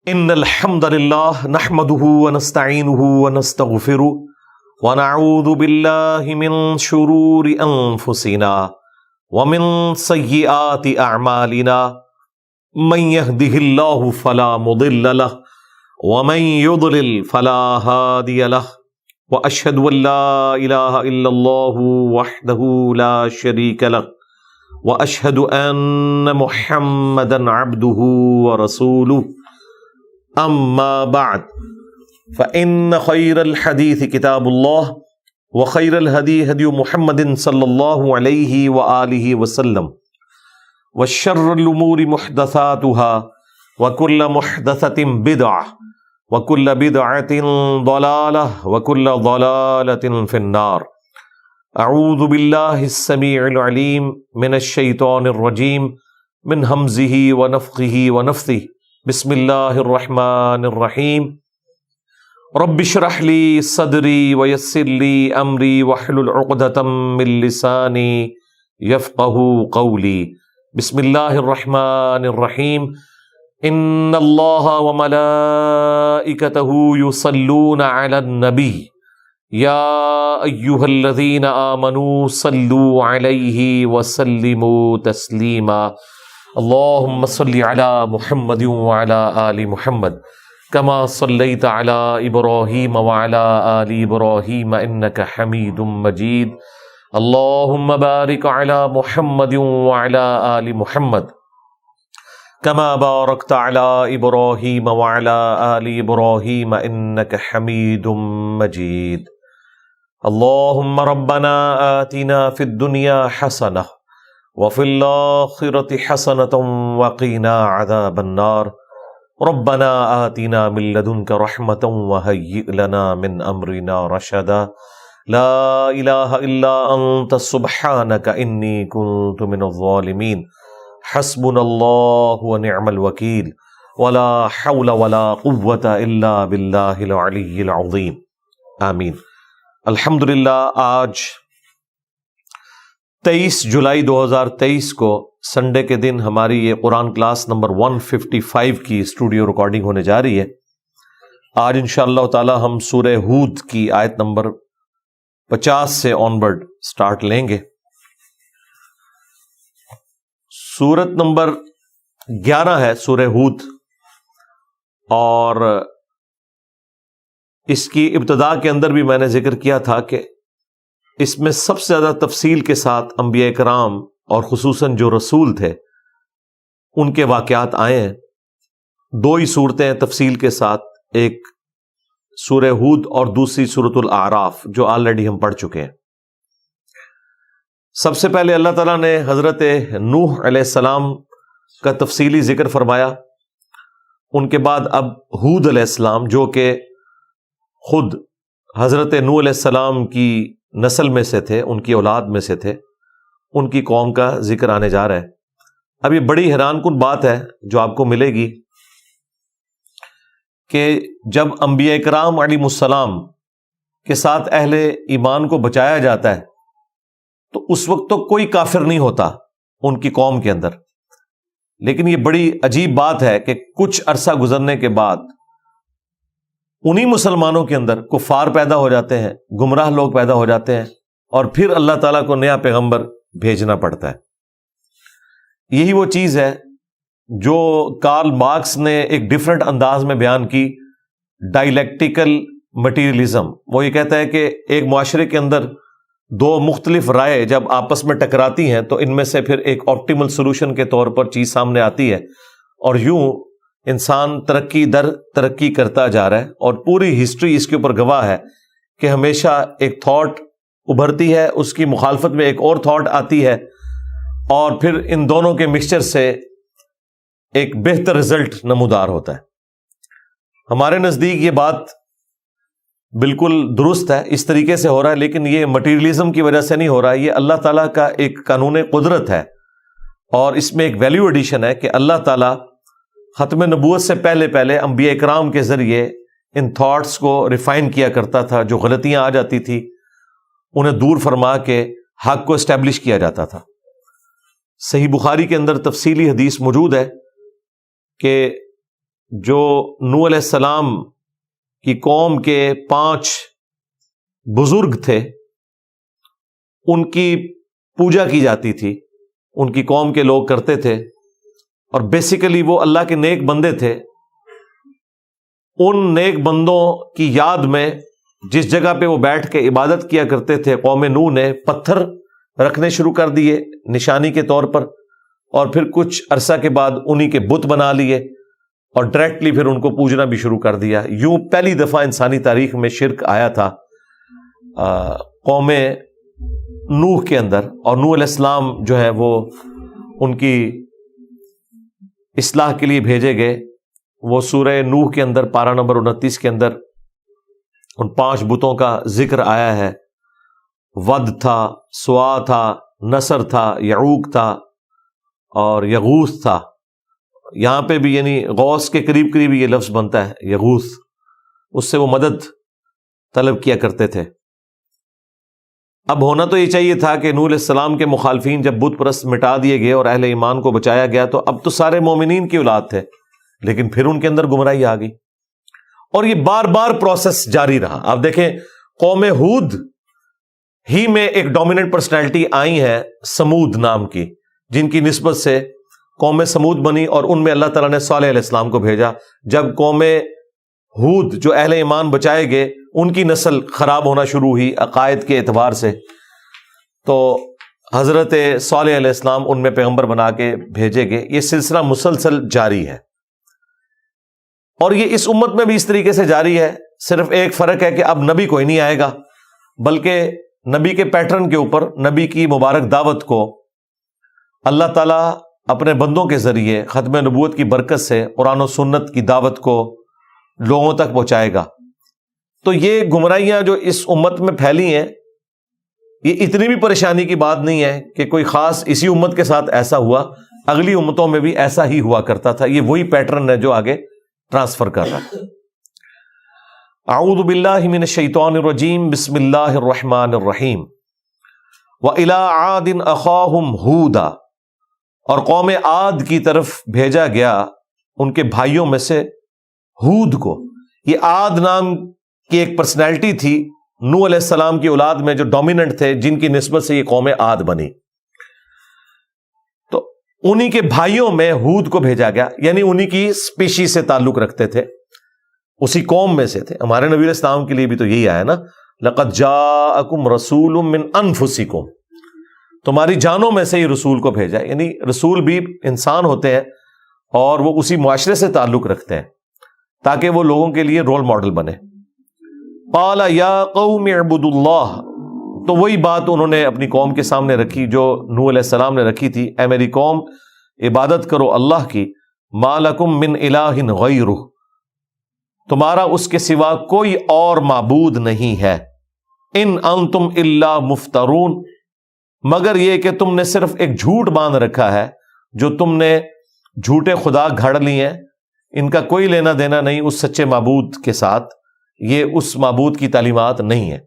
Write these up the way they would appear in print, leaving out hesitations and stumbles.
ان الحمد للہ نحمده ونستعینه ونستغفره ونعوذ باللہ من شرور انفسنا ومن سیئات اعمالنا من يهده الله فلا مضل له ومن يضلل فلا هادي له واشهد ان لا اله الا الله وحده لا شريك له واشهد ان محمدا عبده ورسوله اما بعد فان خير الحديث كتاب الله وخير الهدي هدي محمد صلى الله عليه وآله وسلم وشر الامور محدثاتها وكل محدثة بدعة وكل بدعة ضلالة وكل ضلالة في النار. اعوذ باللہ السمیع العلیم من الشیطان الرجیم من ہمزہ ونفخہ ونفثہ. بسم اللہ الرحمن الرحیم. رب اشرح لی صدری ویسر لی امری واحلل عقدۃ من لسانی یفقہوا قولی. بسم اللہ الرحمن الرحیم. ان اللہ وملائکتہ یصلون علی النبی یا ایھا الذین آمنوا صلوا علیہ وسلموا تسلیما. اللہم صل علی محمد وعلی آل محمد کما صلیت علی ابراہیم وعلی آل ابراہیم انک حمید مجید. اللہم بارک علی محمد وعلی آل محمد کما بارکت علی ابراہیم وعلی آل ابراہیم انک حمید مجید. اللہم ربنا آتنا فی الدنیا حسنہ وفی الآخرۃ حسنۃ وقنا عذاب النار. ربنا آتنا من لدنک رحمۃ وہیئ لنا من امرنا رشدا. لا الہ الا انت سبحانک انی کنت من الظالمین. حسبنا اللہ ونعم الوکیل ولا حول ولا قوة الا باللہ العلی العظیم. آمین. الحمدللہ آج 23 جولائی 2023 کو سنڈے کے دن ہماری یہ قرآن کلاس نمبر 155 کی اسٹوڈیو ریکارڈنگ ہونے جا رہی ہے. آج انشاءاللہ تعالی ہم سورہ ہود کی آیت نمبر 50 سے آنورڈ سٹارٹ لیں گے. سورت نمبر 11 ہے سورہ ہود، اور اس کی ابتدا کے اندر بھی میں نے ذکر کیا تھا کہ اس میں سب سے زیادہ تفصیل کے ساتھ انبیاء کرام اور خصوصاً جو رسول تھے ان کے واقعات آئے ہیں. 2 ہی صورتیں تفصیل کے ساتھ، ایک سورہ ہود اور دوسری سورۃ الاعراف جو آلریڈی ہم پڑھ چکے ہیں. سب سے پہلے اللہ تعالیٰ نے حضرت نوح علیہ السلام کا تفصیلی ذکر فرمایا. ان کے بعد اب ہود علیہ السلام جو کہ خود حضرت نوح علیہ السلام کی نسل میں سے تھے، ان کی اولاد میں سے تھے، ان کی قوم کا ذکر آنے جا رہا ہے. اب یہ بڑی حیران کن بات ہے جو آپ کو ملے گی کہ جب انبیاء کرام علیہ السلام کے ساتھ اہل ایمان کو بچایا جاتا ہے تو اس وقت تو کوئی کافر نہیں ہوتا ان کی قوم کے اندر. لیکن یہ بڑی عجیب بات ہے کہ کچھ عرصہ گزرنے کے بعد انہی مسلمانوں کے اندر کفار پیدا ہو جاتے ہیں، گمراہ لوگ پیدا ہو جاتے ہیں، اور پھر اللہ تعالیٰ کو نیا پیغمبر بھیجنا پڑتا ہے. یہی وہ چیز ہے جو کارل مارکس نے ایک ڈیفرنٹ انداز میں بیان کی، ڈائلیکٹیکل مٹیریلزم. وہ یہ کہتا ہے کہ ایک معاشرے کے اندر 2 مختلف رائے جب آپس میں ٹکراتی ہیں تو ان میں سے پھر ایک آپٹیمل سولوشن کے طور پر چیز سامنے آتی ہے، اور یوں انسان ترقی در ترقی کرتا جا رہا ہے. اور پوری ہسٹری اس کے اوپر گواہ ہے کہ ہمیشہ ایک تھاٹ ابھرتی ہے، اس کی مخالفت میں ایک اور تھاٹ آتی ہے، اور پھر ان دونوں کے مکسچر سے ایک بہتر رزلٹ نمودار ہوتا ہے. ہمارے نزدیک یہ بات بالکل درست ہے، اس طریقے سے ہو رہا ہے، لیکن یہ مٹیریلزم کی وجہ سے نہیں ہو رہا ہے. یہ اللہ تعالیٰ کا ایک قانون قدرت ہے، اور اس میں ایک ویلیو ایڈیشن ہے کہ اللہ تعالیٰ ختم نبوت سے پہلے انبیاء کرام کے ذریعے ان تھاٹس کو ریفائن کیا کرتا تھا. جو غلطیاں آ جاتی تھی انہیں دور فرما کے حق کو اسٹیبلش کیا جاتا تھا. صحیح بخاری کے اندر تفصیلی حدیث موجود ہے کہ جو نوح علیہ السلام کی قوم کے 5 بزرگ تھے ان کی پوجا کی جاتی تھی، ان کی قوم کے لوگ کرتے تھے، اور بیسیکلی وہ اللہ کے نیک بندے تھے۔ ان نیک بندوں کی یاد میں جس جگہ پہ وہ بیٹھ کے عبادت کیا کرتے تھے، قوم نوح نے پتھر رکھنے شروع کر دیے نشانی کے طور پر، اور پھر کچھ عرصہ کے بعد انہی کے بت بنا لیے اور ڈائریکٹلی پھر ان کو پوجنا بھی شروع کر دیا۔ یوں پہلی دفعہ انسانی تاریخ میں شرک آیا تھا قوم نوح کے اندر، اور نوح علیہ السلام جو ہے وہ ان کی اصلاح کے لیے بھیجے گئے۔ وہ سورہ نوح کے اندر پارہ نمبر 29 کے اندر ان 5 بتوں کا ذکر آیا ہے۔ ود تھا، سوا تھا، نصر تھا، یعوق تھا اور یغوث تھا۔ یہاں پہ بھی یعنی غوث کے قریب قریب یہ لفظ بنتا ہے یغوث، اس سے وہ مدد طلب کیا کرتے تھے۔ اب ہونا تو یہ چاہیے تھا کہ نوح علیہ السلام کے مخالفین جب بت پرست مٹا دیے گئے اور اہل ایمان کو بچایا گیا تو اب تو سارے مومنین کی اولاد تھے، لیکن پھر ان کے اندر گمراہی آ گئی، اور یہ بار بار پروسیس جاری رہا۔ آپ دیکھیں قوم ہود ہی میں ایک ڈومیننٹ پرسنالٹی آئی ہے سمود نام کی، جن کی نسبت سے قوم سمود بنی، اور ان میں اللہ تعالیٰ نے صالح علیہ السلام کو بھیجا۔ جب قوم ہود جو اہل ایمان بچائے گئے ان کی نسل خراب ہونا شروع ہوئی عقائد کے اعتبار سے، تو حضرت صالح علیہ السلام ان میں پیغمبر بنا کے بھیجے گئے۔ یہ سلسلہ مسلسل جاری ہے، اور یہ اس امت میں بھی اس طریقے سے جاری ہے۔ صرف ایک فرق ہے کہ اب نبی کوئی نہیں آئے گا، بلکہ نبی کے پیٹرن کے اوپر نبی کی مبارک دعوت کو اللہ تعالیٰ اپنے بندوں کے ذریعے ختم نبوت کی برکت سے قرآن و سنت کی دعوت کو لوگوں تک پہنچائے گا۔ تو یہ گمراہیاں جو اس امت میں پھیلی ہیں، یہ اتنی بھی پریشانی کی بات نہیں ہے کہ کوئی خاص اسی امت کے ساتھ ایسا ہوا، اگلی امتوں میں بھی ایسا ہی ہوا کرتا تھا۔ یہ وہی پیٹرن ہے جو آگے ٹرانسفر کر رہا ہے۔ اعوذ باللہ من الشیطان الرجیم، بسم اللہ الرحمن الرحیم۔ وَإِلَىٰ عَادٍ أَخَاهُمْ هُودًا، اور قوم عاد کی طرف بھیجا گیا ان کے بھائیوں میں سے ہود کو۔ یہ عاد نام کی ایک پرسنالٹی تھی نوح علیہ السلام کی اولاد میں جو ڈومیننٹ تھے، جن کی نسبت سے یہ قوم عاد بنی۔ تو انہی کے بھائیوں میں ہود کو بھیجا گیا، یعنی انہی کی اسپیشی سے تعلق رکھتے تھے، اسی قوم میں سے تھے۔ ہمارے نبی علیہ السلام کے لیے بھی تو یہی آیا نا، لَقَدْ جَاءَكُمْ رَسُولٌ مِّنْ أَنفُسِكُمْ، تمہاری جانوں میں سے ہی رسول کو بھیجا۔ یعنی رسول بھی انسان ہوتے ہیں اور وہ اسی معاشرے سے تعلق رکھتے ہیں تاکہ وہ لوگوں کے لیے رول ماڈل بنے۔ قَالَ يَا قَوْمِ اعْبُدُوا اللَّهَ، تو وہی بات انہوں نے اپنی قوم کے سامنے رکھی جو نوح علیہ السلام نے رکھی تھی، اے میری قوم عبادت کرو اللہ کی، مَا لَكُم مِّنْ إِلَٰهٍ غَيْرُهُ، تمہارا اس کے سوا کوئی اور معبود نہیں ہے، ان انتم الا مفترون، مگر یہ کہ تم نے صرف ایک جھوٹ باندھ رکھا ہے، جو تم نے جھوٹے خدا گھڑ لی ہیں، ان کا کوئی لینا دینا نہیں اس سچے معبود کے ساتھ، یہ اس معبود کی تعلیمات نہیں ہے۔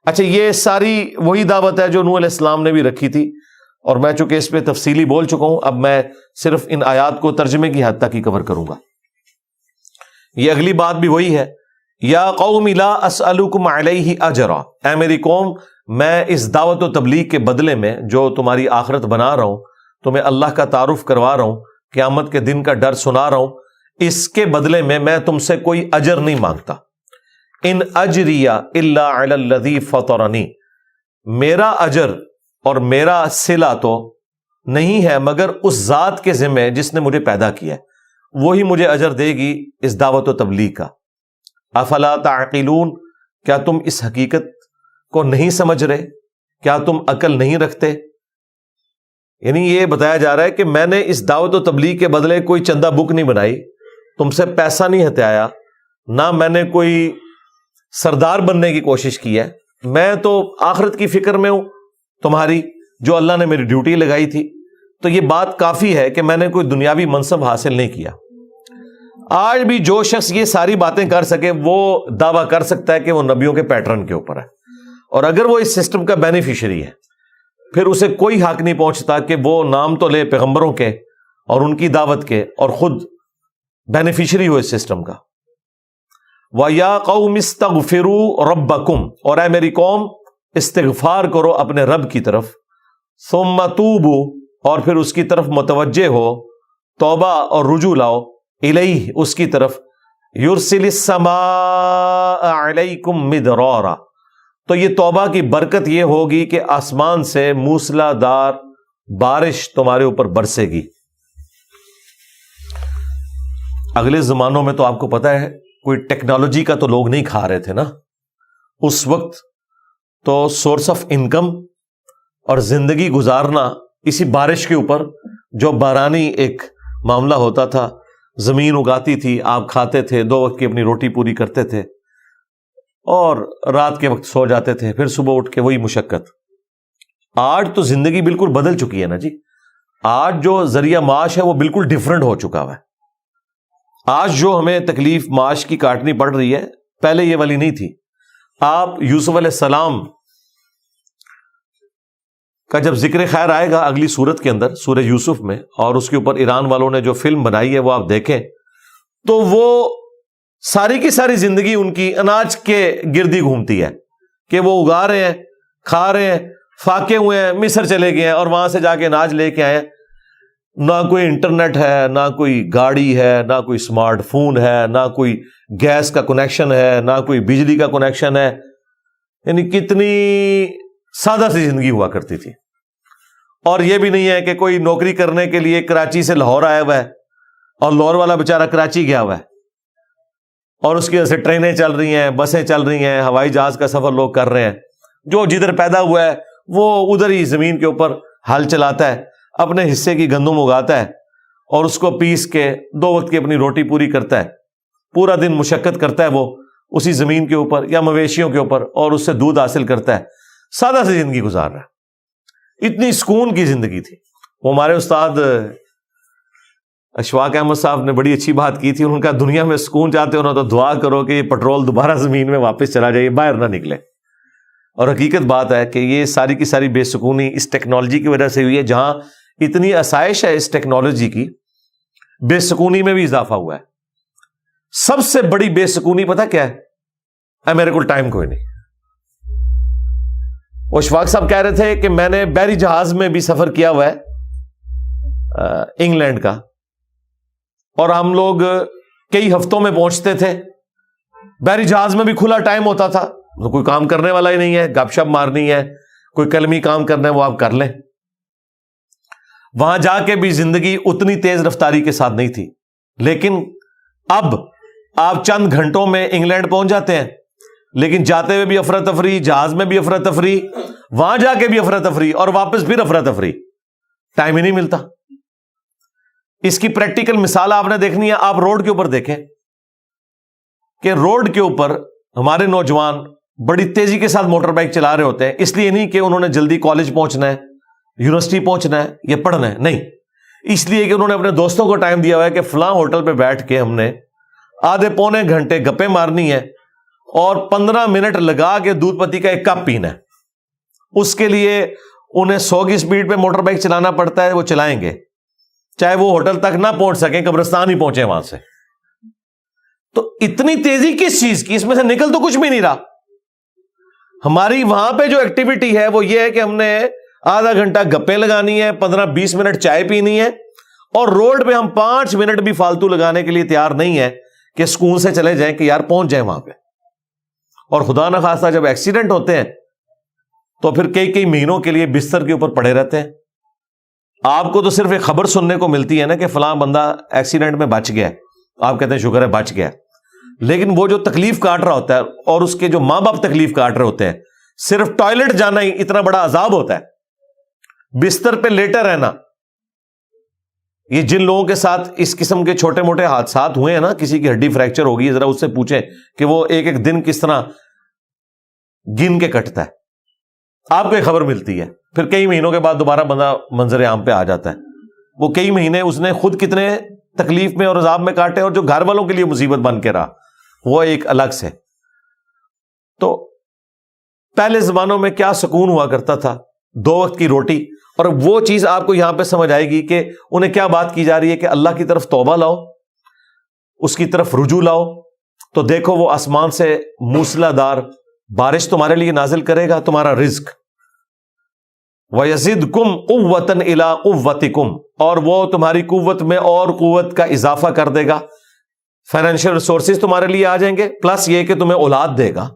اچھا، یہ ساری وہی دعوت ہے جو نوح علیہ السلام نے بھی رکھی تھی، اور میں چونکہ اس پہ تفصیلی بول چکا ہوں، اب میں صرف ان آیات کو ترجمے کی حد تک ہی کور کروں گا۔ یہ اگلی بات بھی وہی ہے، یا قوم لا اسألکم علیہ اجرا، اے میری قوم میں اس دعوت و تبلیغ کے بدلے میں جو تمہاری آخرت بنا رہا ہوں، تمہیں اللہ کا تعارف کروا رہا ہوں، قیامت کے دن کا ڈر سنا رہا ہوں، اس کے بدلے میں تم سے کوئی اجر نہیں مانگتا۔ ان اجریہ الا علی الذی فطرنی، میرا اجر اور میرا صلہ تو نہیں ہے مگر اس ذات کے ذمہ جس نے مجھے پیدا کیا ہے، وہی مجھے اجر دے گی اس دعوت و تبلیغ کا۔ افلا تعقلون، کیا تم اس حقیقت کو نہیں سمجھ رہے؟ کیا تم عقل نہیں رکھتے؟ یعنی یہ بتایا جا رہا ہے کہ میں نے اس دعوت و تبلیغ کے بدلے کوئی چندہ بک نہیں بنائی، تم سے پیسہ نہیں ہتھیایا، نہ میں نے کوئی سردار بننے کی کوشش کی ہے، میں تو آخرت کی فکر میں ہوں تمہاری، جو اللہ نے میری ڈیوٹی لگائی تھی۔ تو یہ بات کافی ہے کہ میں نے کوئی دنیاوی منصب حاصل نہیں کیا۔ آج بھی جو شخص یہ ساری باتیں کر سکے وہ دعویٰ کر سکتا ہے کہ وہ نبیوں کے پیٹرن کے اوپر ہے، اور اگر وہ اس سسٹم کا بینیفیشری ہے پھر اسے کوئی حق نہیں پہنچتا کہ وہ نام تو لے پیغمبروں کے اور ان کی دعوت کے، اور خود بینیفیشری ہو اس سسٹم کا. وَيَا قَوْمِ اسْتَغْفِرُوا رَبَّكُمْ, اور اے میری قوم استغفار کرو اپنے رب کی طرف. ثُمَّ تُوبُوا, اور پھر اس کی طرف متوجہ ہو, توبہ اور رجوع لاؤ, الیہ, اس کی طرف. یرسل السماء علیکم مدرارا, تو یہ توبہ کی برکت یہ ہوگی کہ آسمان سے موسلا دار بارش تمہارے اوپر برسے گی. اگلے زمانوں میں تو آپ کو پتا ہے کوئی ٹیکنالوجی کا تو لوگ نہیں کھا رہے تھے نا. اس وقت تو سورس آف انکم اور زندگی گزارنا اسی بارش کے اوپر, جو بارانی ایک معاملہ ہوتا تھا. زمین اگاتی تھی, آپ کھاتے تھے, 2 وقت کی اپنی روٹی پوری کرتے تھے, اور رات کے وقت سو جاتے تھے, پھر صبح اٹھ کے وہی مشقت. آج تو زندگی بالکل بدل چکی ہے نا جی. آج جو ذریعہ معاش ہے وہ بالکل ڈیفرنٹ ہو چکا ہے. آج جو ہمیں تکلیف معاش کی کاٹنی پڑ رہی ہے, پہلے یہ والی نہیں تھی. آپ یوسف علیہ السلام کا جب ذکر خیر آئے گا اگلی سورت کے اندر, سورہ یوسف میں, اور اس کے اوپر ایران والوں نے جو فلم بنائی ہے وہ آپ دیکھیں, تو وہ ساری کی ساری زندگی ان کی اناج کے گردی گھومتی ہے کہ وہ اگا رہے ہیں, کھا رہے ہیں, فاقے ہوئے ہیں, مصر چلے گئے ہیں اور وہاں سے جا کے اناج لے کے آئے ہیں. نہ کوئی انٹرنیٹ ہے, نہ کوئی گاڑی ہے, نہ کوئی اسمارٹ فون ہے, نہ کوئی گیس کا کنیکشن ہے, نہ کوئی بجلی کا کنیکشن ہے. یعنی کتنی سادہ سی زندگی ہوا کرتی تھی. اور یہ بھی نہیں ہے کہ کوئی نوکری کرنے کے لیے کراچی سے لاہور آیا ہوا ہے اور لاہور والا بیچارہ کراچی گیا ہوا ہے, اور اس کی وجہ سے ٹرینیں چل رہی ہیں, بسیں چل رہی ہیں, ہوائی جہاز کا سفر لوگ کر رہے ہیں. جو جدھر پیدا ہوا ہے وہ ادھر ہی زمین کے اوپر ہل چلاتا ہے, اپنے حصے کی گندم اگاتا ہے, اور اس کو پیس کے 2 وقت کی اپنی روٹی پوری کرتا ہے. پورا دن مشقت کرتا ہے وہ اسی زمین کے اوپر یا مویشیوں کے اوپر, اور اس سے دودھ حاصل کرتا ہے. سادہ سی زندگی گزار رہا ہے. اتنی سکون کی زندگی تھی. وہ ہمارے استاد اشفاق احمد صاحب نے بڑی اچھی بات کی تھی. ان کا دنیا میں سکون چاہتے ہو نا تو دعا کرو کہ یہ پٹرول دوبارہ زمین میں واپس چلا جائے, باہر نہ نکلے. اور حقیقت بات ہے کہ یہ ساری کی ساری بے سکونی اس ٹیکنالوجی کی وجہ سے ہوئی ہے. جہاں اتنی آسائش ہے اس ٹیکنالوجی کی, بے سکونی میں بھی اضافہ ہوا ہے. سب سے بڑی بے سکونی پتہ کیا ہے؟ میرے کو ٹائم کوئی نہیں. وہ اشفاق صاحب کہہ رہے تھے کہ میں نے بحری جہاز میں بھی سفر کیا ہوا ہے انگلینڈ کا, اور ہم لوگ کئی ہفتوں میں پہنچتے تھے. بحری جہاز میں بھی کھلا ٹائم ہوتا تھا, تو کوئی کام کرنے والا ہی نہیں ہے, گپ شپ مارنی ہے, کوئی کلمی کام کرنا ہے وہ آپ کر لیں. وہاں جا کے بھی زندگی اتنی تیز رفتاری کے ساتھ نہیں تھی. لیکن اب آپ چند گھنٹوں میں انگلینڈ پہنچ جاتے ہیں, لیکن جاتے ہوئے بھی افراتفری, جہاز میں بھی افراتفری, وہاں جا کے بھی افراتفری, اور واپس پھر افراتفری. ٹائم ہی نہیں ملتا. اس کی پریکٹیکل مثال آپ نے دیکھنی ہے. آپ روڈ کے اوپر دیکھیں کہ روڈ کے اوپر ہمارے نوجوان بڑی تیزی کے ساتھ موٹر بائک چلا رہے ہوتے ہیں. اس لیے نہیں کہ انہوں نے جلدی کالج پہنچنا ہے, یونیورسٹی پہنچنا ہے یا پڑھنا ہے, نہیں, اس لیے کہ انہوں نے اپنے دوستوں کو ٹائم دیا ہوا ہے کہ فلاں ہوٹل پہ بیٹھ کے ہم نے آدھے پونے گھنٹے گپیں مارنی ہے اور 15 منٹ لگا کے دودھ پتی کا ایک کپ پینا ہے. اس کے لیے انہیں 100 کی سپیڈ پہ موٹر بائک چلانا پڑتا ہے, وہ چلائیں گے چاہے وہ ہوٹل تک نہ پہنچ سکیں, قبرستان ہی پہنچے وہاں سے. تو اتنی تیزی کس چیز کی؟ اس میں سے نکل تو کچھ بھی نہیں رہا. ہماری وہاں پہ جو ایکٹیویٹی ہے وہ یہ ہے کہ ہم نے آدھا گھنٹہ گپیں لگانی ہے, 15-20 منٹ چائے پینی ہے, اور روڈ پہ ہم 5 منٹ بھی فالتو لگانے کے لیے تیار نہیں ہے کہ سکون سے چلے جائیں کہ یار پہنچ جائیں وہاں پہ. اور خدا نہ خواستہ جب ایکسیڈنٹ ہوتے ہیں تو پھر کئی مہینوں کے لیے بستر کے اوپر پڑے رہتے ہیں. آپ کو تو صرف ایک خبر سننے کو ملتی ہے نا کہ فلاں بندہ ایکسیڈنٹ میں بچ گیا, آپ کہتے ہیں شکر ہے بچ گیا. لیکن وہ جو تکلیف کاٹ رہا ہوتا ہے, اور اس کے جو ماں باپ تکلیف کاٹ رہے ہوتے ہیں, صرف ٹوائلٹ جانا ہی اتنا بڑا عذاب ہوتا ہے. بستر پہ لیٹے رہنا. یہ جن لوگوں کے ساتھ اس قسم کے چھوٹے موٹے حادثات ہوئے ہیں نا, کسی کی ہڈی فریکچر ہوگی, ذرا اس سے پوچھیں کہ وہ ایک دن کس طرح گن کے کٹتا ہے. آپ کو ایک خبر ملتی ہے, پھر کئی مہینوں کے بعد دوبارہ بندہ منظر عام پہ آ جاتا ہے. وہ کئی مہینے اس نے خود کتنے تکلیف میں اور عذاب میں کاٹے, اور جو گھر والوں کے لیے مصیبت بن کے رہا وہ ایک الگ سے. تو پہلے زمانوں میں کیا سکون ہوا کرتا تھا, 2 وقت کی روٹی. اور وہ چیز آپ کو یہاں پہ سمجھ آئے گی کہ انہیں کیا بات کی جا رہی ہے کہ اللہ کی طرف توبہ لاؤ, اس کی طرف رجوع لاؤ تو دیکھو وہ آسمان سے موسلا دار بارش تمہارے لیے نازل کرے گا، تمہارا رزق۔ وَيَزِدْكُمْ قُوَّةً إِلَىٰ قُوَّتِكُمْ، اور وہ تمہاری قوت میں اور قوت کا اضافہ کر دے گا، فائنینشیل ریسورسز تمہارے لیے آ جائیں گے، پلس یہ کہ تمہیں اولاد دے گا۔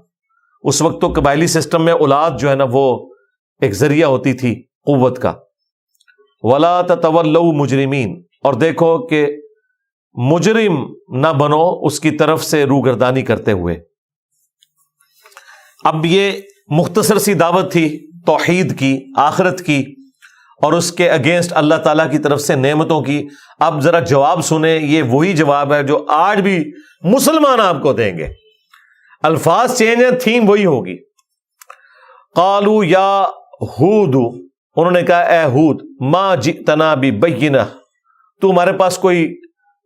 اس وقت تو قبائلی سسٹم میں اولاد جو ہے نا وہ ایک ذریعہ ہوتی تھی قوت کا۔ وَلَا تَتَوَلَّوْا مُجْرِمِينَ، اور دیکھو کہ مجرم نہ بنو اس کی طرف سے روگردانی کرتے ہوئے۔ اب یہ مختصر سی دعوت تھی توحید کی، آخرت کی، اور اس کے اگینسٹ اللہ تعالیٰ کی طرف سے نعمتوں کی۔ اب ذرا جواب سنیں، یہ وہی جواب ہے جو آج بھی مسلمان آپ کو دیں گے، الفاظ چینج ہیں، تھیم وہی ہوگی۔ قالوا یا ہود، انہوں نے کہا اے ہود، ما جئتنا ببینہ، تو ہمارے پاس کوئی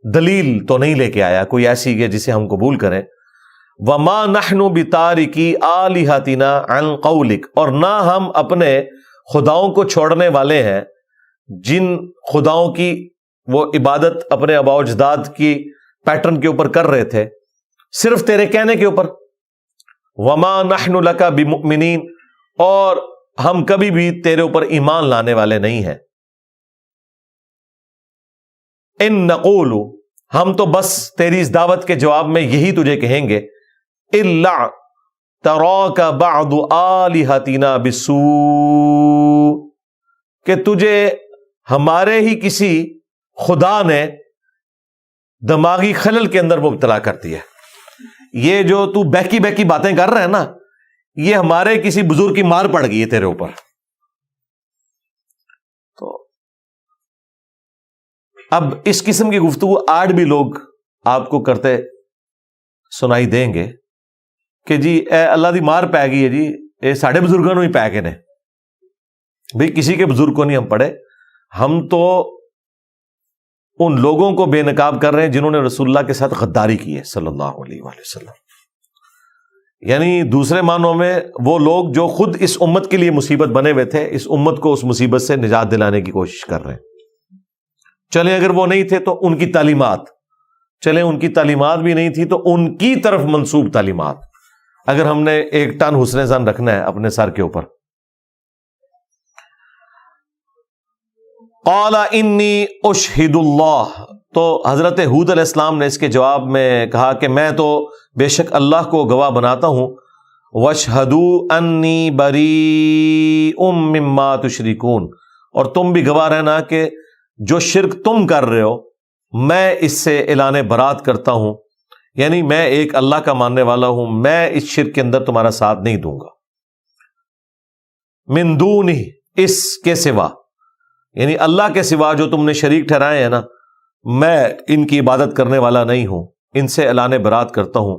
دلیل تو نہیں لے کے آیا، کوئی ایسی ہے جسے ہم قبول کریں۔ وما نحن بتارکی آلہتنا عن قولک، اور نہ ہم اپنے خداؤں کو چھوڑنے والے ہیں جن خداؤں کی وہ عبادت اپنے آباء و اجداد کی پیٹرن کے اوپر کر رہے تھے، صرف تیرے کہنے کے اوپر۔ وما نحن لک بمؤمنین، اور ہم کبھی بھی تیرے اوپر ایمان لانے والے نہیں ہیں۔ ان نقول، ہم تو بس تیری اس دعوت کے جواب میں یہی تجھے کہیں گے، الا تراک بعض آلہتنا بالسوء، کہ تجھے ہمارے ہی کسی خدا نے دماغی خلل کے اندر مبتلا کر دیا۔ یہ جو تو بہکی بہکی باتیں کر رہے ہیں نا، یہ ہمارے کسی بزرگ کی مار پڑ گئی ہے تیرے اوپر۔ تو اب اس قسم کی گفتگو آج بھی لوگ آپ کو کرتے سنائی دیں گے کہ جی اے اللہ دی مار پی گئی ہے جی، اے ساڑھے بزرگوں ہی پی گئے نے۔ بھئی کسی کے بزرگ کو نہیں ہم پڑھے، ہم تو ان لوگوں کو بے نقاب کر رہے ہیں جنہوں نے رسول اللہ کے ساتھ غداری کی ہے صلی اللہ علیہ وآلہ وسلم۔ یعنی دوسرے معنوں میں وہ لوگ جو خود اس امت کے لیے مصیبت بنے ہوئے تھے، اس امت کو اس مصیبت سے نجات دلانے کی کوشش کر رہے ہیں۔ چلیں اگر وہ نہیں تھے تو ان کی تعلیمات، چلیں ان کی تعلیمات بھی نہیں تھی تو ان کی طرف منسوب تعلیمات، اگر ہم نے ایک ٹن حسن ظن رکھنا ہے اپنے سر کے اوپر۔ قال انی اشہد اللہ، تو حضرت ہود علیہ السلام نے اس کے جواب میں کہا کہ میں تو بے شک اللہ کو گواہ بناتا ہوں، واشہدوا انی بریء مما تشرکون، اور تم بھی گواہ رہنا کہ جو شرک تم کر رہے ہو میں اس سے اعلان برات کرتا ہوں، یعنی میں ایک اللہ کا ماننے والا ہوں، میں اس شرک کے اندر تمہارا ساتھ نہیں دوں گا۔ من دونہ، اس کے سوا، یعنی اللہ کے سوا جو تم نے شریک ٹھہرائے ہیں نا، میں ان کی عبادت کرنے والا نہیں ہوں، ان سے اعلان برات کرتا ہوں۔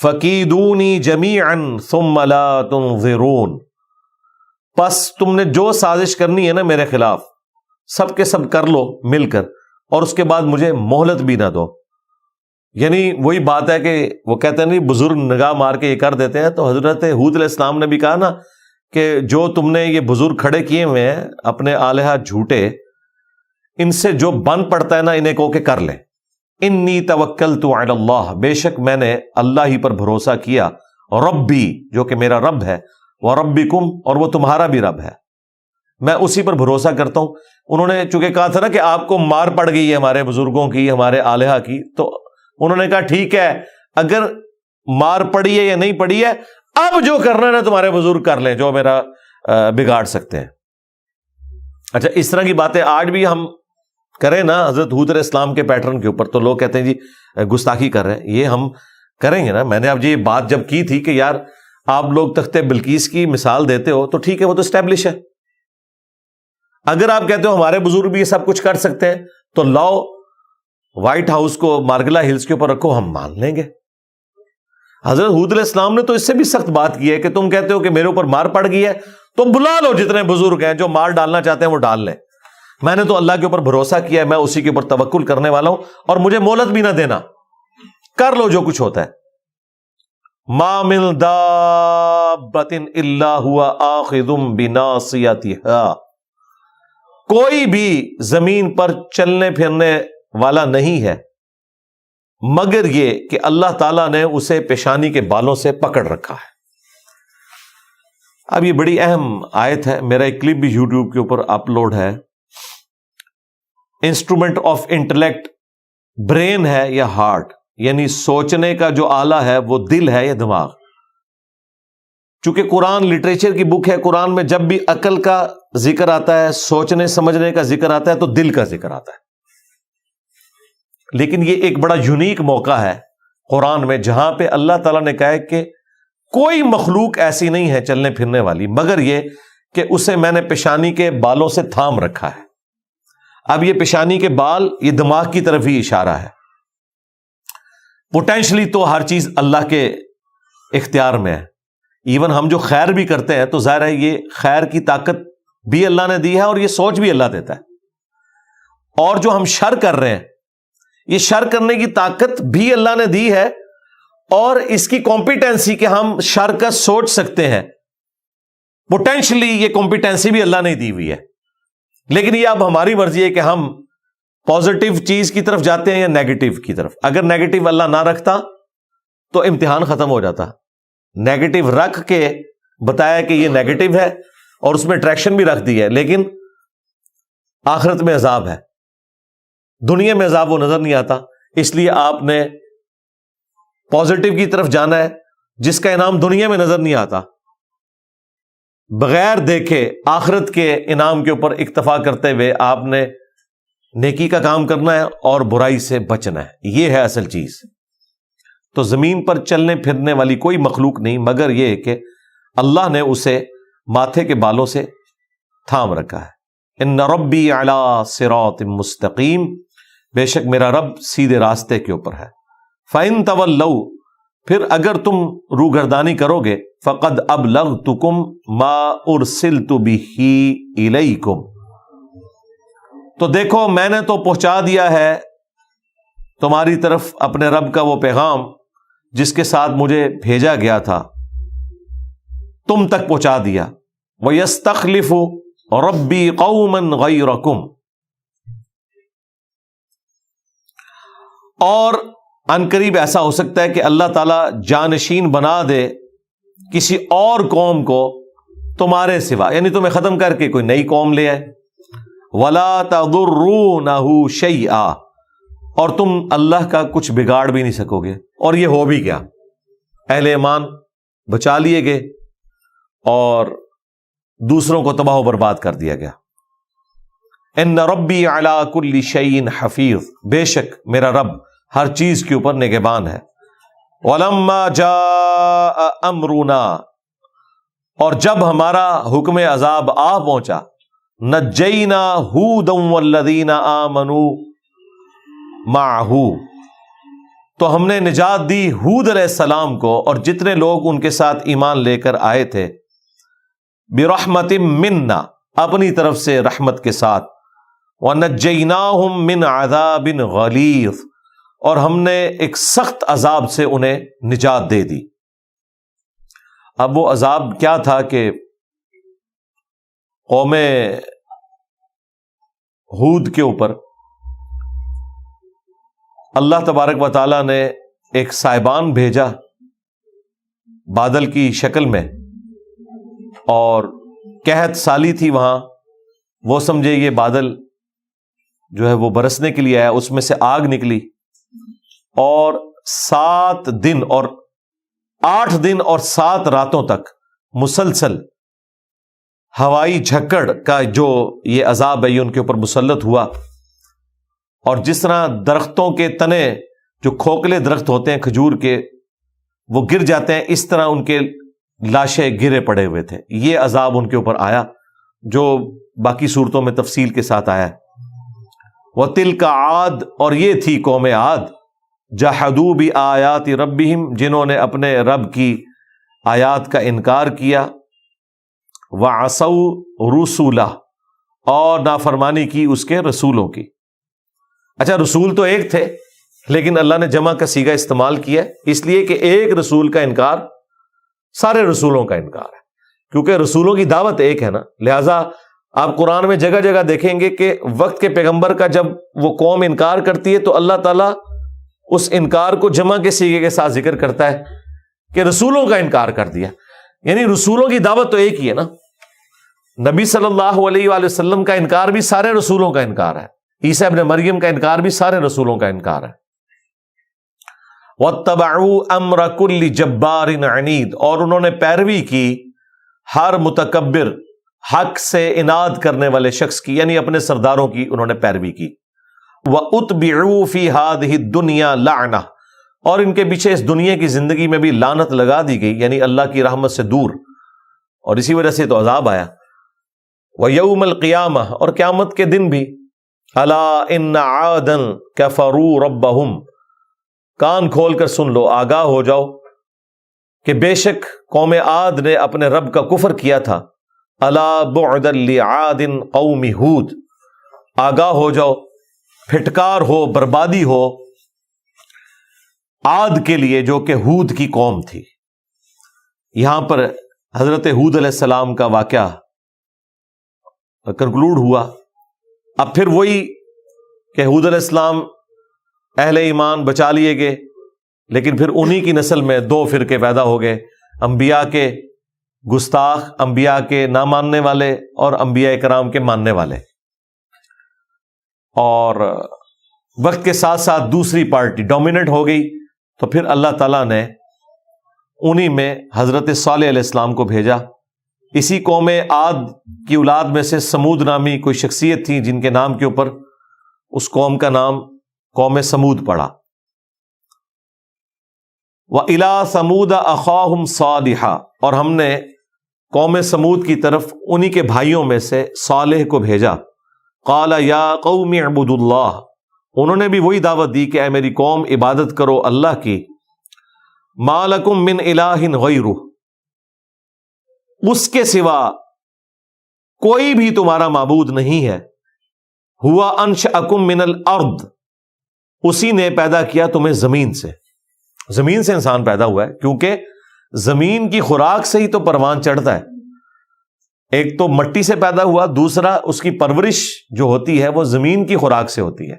فَكِيدُونِي جَمِيعًا ثُمَّ لَا تُنظِرُونَ، پس تم نے جو سازش کرنی ہے نا میرے خلاف، سب کے سب کر لو مل کر، اور اس کے بعد مجھے مہلت بھی نہ دو۔ یعنی وہی بات ہے کہ وہ کہتے ہیں نہیں بزرگ نگاہ مار کے یہ کر دیتے ہیں، تو حضرت ہود علیہ السلام نے بھی کہا نا کہ جو تم نے یہ بزرگ کھڑے کیے ہوئے ہیں اپنے آلہہ جھوٹے، ان سے جو بن پڑتا ہے نا انہیں کہو کہ کر لیں۔ انی توکلت علی اللہ، بے شک میں نے اللہ ہی پر بھروسہ کیا، ربی، جو کہ میرا رب ہے، وربکم، اور وہ تمہارا بھی رب ہے، میں اسی پر بھروسہ کرتا ہوں۔ انہوں نے چونکہ کہا تھا نا کہ آپ کو مار پڑ گئی ہے ہمارے بزرگوں کی، ہمارے آلہہ کی، تو انہوں نے کہا ٹھیک ہے، اگر مار پڑی ہے یا نہیں پڑی ہے، اب جو کرنا ہے نا تمہارے بزرگ کر لیں، جو میرا بگاڑ سکتے ہیں۔ اچھا، اس طرح کی باتیں آج بھی ہم کریں نا حضرت ہود علیہ السلام کے پیٹرن کے اوپر، تو لوگ کہتے ہیں جی گستاخی کر رہے ہیں، یہ ہم کریں گے نا۔ میں نے اب یہ بات جب کی تھی کہ یار آپ لوگ تخت بلقیس کی مثال دیتے ہو تو ٹھیک ہے، وہ تو اسٹیبلش ہے۔ اگر آپ کہتے ہو ہمارے بزرگ بھی یہ سب کچھ کر سکتے ہیں، تو لاؤ وائٹ ہاؤس کو مارگلا ہلز کے اوپر رکھو، ہم مان لیں گے۔ حضرت ہود علیہ السلام نے تو اس سے بھی سخت بات کی ہے کہ تم کہتے ہو کہ میرے اوپر مار پڑ گئی ہے، تو بلا لو جتنے بزرگ ہیں، جو مار ڈالنا چاہتے ہیں وہ ڈال لیں، میں نے تو اللہ کے اوپر بھروسہ کیا ہے، میں اسی کے اوپر توکل کرنے والا ہوں، اور مجھے مہلت بھی نہ دینا، کر لو جو کچھ ہوتا ہے۔ ما من دابۃ الا هو آخذ بناصیتها، کوئی بھی زمین پر چلنے پھرنے والا نہیں ہے مگر یہ کہ اللہ تعالیٰ نے اسے پیشانی کے بالوں سے پکڑ رکھا ہے۔ اب یہ بڑی اہم آیت ہے، میرا ایک کلپ بھی یوٹیوب کے اوپر اپلوڈ ہے۔ انسٹرومنٹ آف انٹلیکٹ برین ہے یا ہارٹ، یعنی سوچنے کا جو آلہ ہے وہ دل ہے یا دماغ؟ چونکہ قرآن لٹریچر کی بک ہے، قرآن میں جب بھی عقل کا ذکر آتا ہے، سوچنے سمجھنے کا ذکر آتا ہے، تو دل کا ذکر آتا ہے۔ لیکن یہ ایک بڑا یونیک موقع ہے قرآن میں جہاں پہ اللہ تعالیٰ نے کہا ہے کہ کوئی مخلوق ایسی نہیں ہے چلنے پھرنے والی مگر یہ کہ اسے میں نے پیشانی کے بالوں سے تھام رکھا ہے۔ اب یہ پیشانی کے بال یہ دماغ کی طرف ہی اشارہ ہے۔ پوٹینشلی تو ہر چیز اللہ کے اختیار میں ہے، ایون ہم جو خیر بھی کرتے ہیں تو ظاہر ہے یہ خیر کی طاقت بھی اللہ نے دی ہے اور یہ سوچ بھی اللہ دیتا ہے، اور جو ہم شر کر رہے ہیں یہ شر کرنے کی طاقت بھی اللہ نے دی ہے اور اس کی کمپیٹنسی کہ ہم شر کا سوچ سکتے ہیں، پوٹینشلی یہ کمپیٹنسی بھی اللہ نے دی ہوئی ہے۔ لیکن یہ اب ہماری مرضی ہے کہ ہم پازیٹیو چیز کی طرف جاتے ہیں یا نیگیٹو کی طرف۔ اگر نیگیٹو اللہ نہ رکھتا تو امتحان ختم ہو جاتا، نیگیٹو رکھ کے بتایا کہ یہ نیگیٹو ہے اور اس میں اٹریکشن بھی رکھ دی ہے، لیکن آخرت میں عذاب ہے، دنیا میں عذاب وہ نظر نہیں آتا۔ اس لیے آپ نے پازیٹیو کی طرف جانا ہے جس کا انعام دنیا میں نظر نہیں آتا، بغیر دیکھے آخرت کے انعام کے اوپر اکتفا کرتے ہوئے آپ نے نیکی کا کام کرنا ہے اور برائی سے بچنا ہے، یہ ہے اصل چیز۔ تو زمین پر چلنے پھرنے والی کوئی مخلوق نہیں مگر یہ کہ اللہ نے اسے ماتھے کے بالوں سے تھام رکھا ہے۔ ان ربی علی صراط مستقیم، بے شک میرا رب سیدھے راستے کے اوپر ہے۔ فَإِن تَوَلَّوْا، پھر اگر تم روگردانی کرو گے، فَقَدْ أَبْلَغْتُكُمْ مَا أُرْسِلْتُ بِهِ إِلَيْكُمْ، تو دیکھو میں نے تو پہنچا دیا ہے تمہاری طرف اپنے رب کا وہ پیغام جس کے ساتھ مجھے بھیجا گیا تھا، تم تک پہنچا دیا۔ وَيَسْتَخْلِفُ رَبِّي قَوْمًا غَيْرَكُمْ، اور عنقریب ایسا ہو سکتا ہے کہ اللہ تعالیٰ جانشین بنا دے کسی اور قوم کو تمہارے سوا، یعنی تمہیں ختم کر کے کوئی نئی قوم لے آئے۔ وَلَا تَضُرُّونَهُ شَيْئًا، اور تم اللہ کا کچھ بگاڑ بھی نہیں سکو گے۔ اور یہ ہو بھی گیا، اہل ایمان بچا لیے گئے اور دوسروں کو تباہ و برباد کر دیا گیا۔ ان ربی علی کل شیء حفیظ، بے شک میرا رب ہر چیز کے اوپر نگہبان ہے۔ وَلَمَّا جَاءَ أَمْرُنَا، اور جب ہمارا حکم عذاب آ پہنچا، نجینا ہودا والذین آمنوا معہ، تو ہم نے نجات دی ہود علیہ السلام کو اور جتنے لوگ ان کے ساتھ ایمان لے کر آئے تھے، برحمت منا، اپنی طرف سے رحمت کے ساتھ، وَنَجَّيْنَاهُمْ مِنْ عَذَابٍ غَلِيظٍ، اور ہم نے ایک سخت عذاب سے انہیں نجات دے دی۔ اب وہ عذاب کیا تھا کہ قوم ہود کے اوپر اللہ تبارک و تعالیٰ نے ایک سائبان بھیجا بادل کی شکل میں، اور قحط سالی تھی وہاں، وہ سمجھے یہ بادل جو ہے وہ برسنے کے لیے آیا، اس میں سے آگ نکلی، اور 7 دن اور 8 دن اور 7 راتوں تک مسلسل ہوائی جھکڑ کا جو یہ عذاب ہے یہ ان کے اوپر مسلط ہوا۔ اور جس طرح درختوں کے تنے جو کھوکھلے درخت ہوتے ہیں کھجور کے، وہ گر جاتے ہیں، اس طرح ان کے لاشیں گرے پڑے ہوئے تھے۔ یہ عذاب ان کے اوپر آیا جو باقی صورتوں میں تفصیل کے ساتھ آیا ہے۔ وَتِلْكَ عَاد، اور یہ تھی قوم عاد، جَحَدُوا بِآيَاتِ رَبِّهِمْ، جنہوں نے اپنے رب کی آیات کا انکار کیا، وَعَصَوْا رُسُولَهُ، اور نافرمانی کی اس کے رسولوں کی۔ اچھا، رسول تو ایک تھے لیکن اللہ نے جمع کا صیغہ استعمال کیا اس لیے کہ ایک رسول کا انکار سارے رسولوں کا انکار ہے، کیونکہ رسولوں کی دعوت ایک ہے نا۔ لہٰذا آپ قرآن میں جگہ جگہ دیکھیں گے کہ وقت کے پیغمبر کا جب وہ قوم انکار کرتی ہے تو اللہ تعالیٰ اس انکار کو جمع کے صیغے کے ساتھ ذکر کرتا ہے کہ رسولوں کا انکار کر دیا. یعنی رسولوں کی دعوت تو ایک ہی ہے نا. نبی صلی اللہ علیہ وآلہ وسلم کا انکار بھی سارے رسولوں کا انکار ہے. عیسیٰ ابن مریم کا انکار بھی سارے رسولوں کا انکار ہے. وَاتَّبَعُوا أَمْرَ كُلِّ جَبَّارٍ عَنِيدٍ، اور انہوں نے پیروی کی ہر متکبر، حق سے اناد کرنے والے شخص کی، یعنی اپنے سرداروں کی انہوں نے پیروی کی. وَأُتْبِعُوا فِي هَذِهِ الدُّنْيَا لَعْنَةً، اور ان کے پیچھے اس دنیا کی زندگی میں بھی لعنت لگا دی گئی، یعنی اللہ کی رحمت سے دور، اور اسی وجہ سے تو عذاب آیا. وَيَوْمَ الْقِيَامَةِ، اور قیامت کے دن بھی، أَلَا إِنَّ عَادًا كَفَرُوا رَبَّهُمْ، کان کھول کر سن لو، آگاہ ہو جاؤ کہ بے شک قوم عاد نے اپنے رب کا کفر کیا تھا. الا بعدا لعاد قوم ہود، آگاہ ہو جاؤ، پھٹکار ہو، بربادی ہو عاد کے لیے جو کہ ہود کی قوم تھی. یہاں پر حضرت ہود علیہ السلام کا واقعہ کنکلوڈ ہوا. اب پھر وہی کہ ہود علیہ السلام اہل ایمان بچا لیے گئے، لیکن پھر انہی کی نسل میں دو فرقے پیدا ہو گئے، انبیاء کے گستاخ، انبیاء کے نہ ماننے والے، اور انبیاء کرام کے ماننے والے. اور وقت کے ساتھ ساتھ دوسری پارٹی ڈومیننٹ ہو گئی، تو پھر اللہ تعالیٰ نے انہی میں حضرت صالح علیہ السلام کو بھیجا. اسی قوم عاد کی اولاد میں سے سمود نامی کوئی شخصیت تھی جن کے نام کے اوپر اس قوم کا نام قوم سمود پڑا. وَإِلَىٰ ثَمُودَ أَخَاهُمْ صَالِحًا، اور ہم نے قوم سمود کی طرف انہی کے بھائیوں میں سے صالح کو بھیجا. قَالَ يَا قَوْمِ اعْبُدُوا اللَّهَ، انہوں نے بھی وہی دعوت دی کہ اے میری قوم عبادت کرو اللہ کی. مَا لَكُم مِّنْ إِلَٰهٍ غَيْرُهُ، اس کے سوا کوئی بھی تمہارا معبود نہیں ہے. ہوا انشأکم من الارض، اسی نے پیدا کیا تمہیں زمین سے. زمین سے انسان پیدا ہوا ہے، کیونکہ زمین کی خوراک سے ہی تو پروان چڑھتا ہے. ایک تو مٹی سے پیدا ہوا، دوسرا اس کی پرورش جو ہوتی ہے وہ زمین کی خوراک سے ہوتی ہے.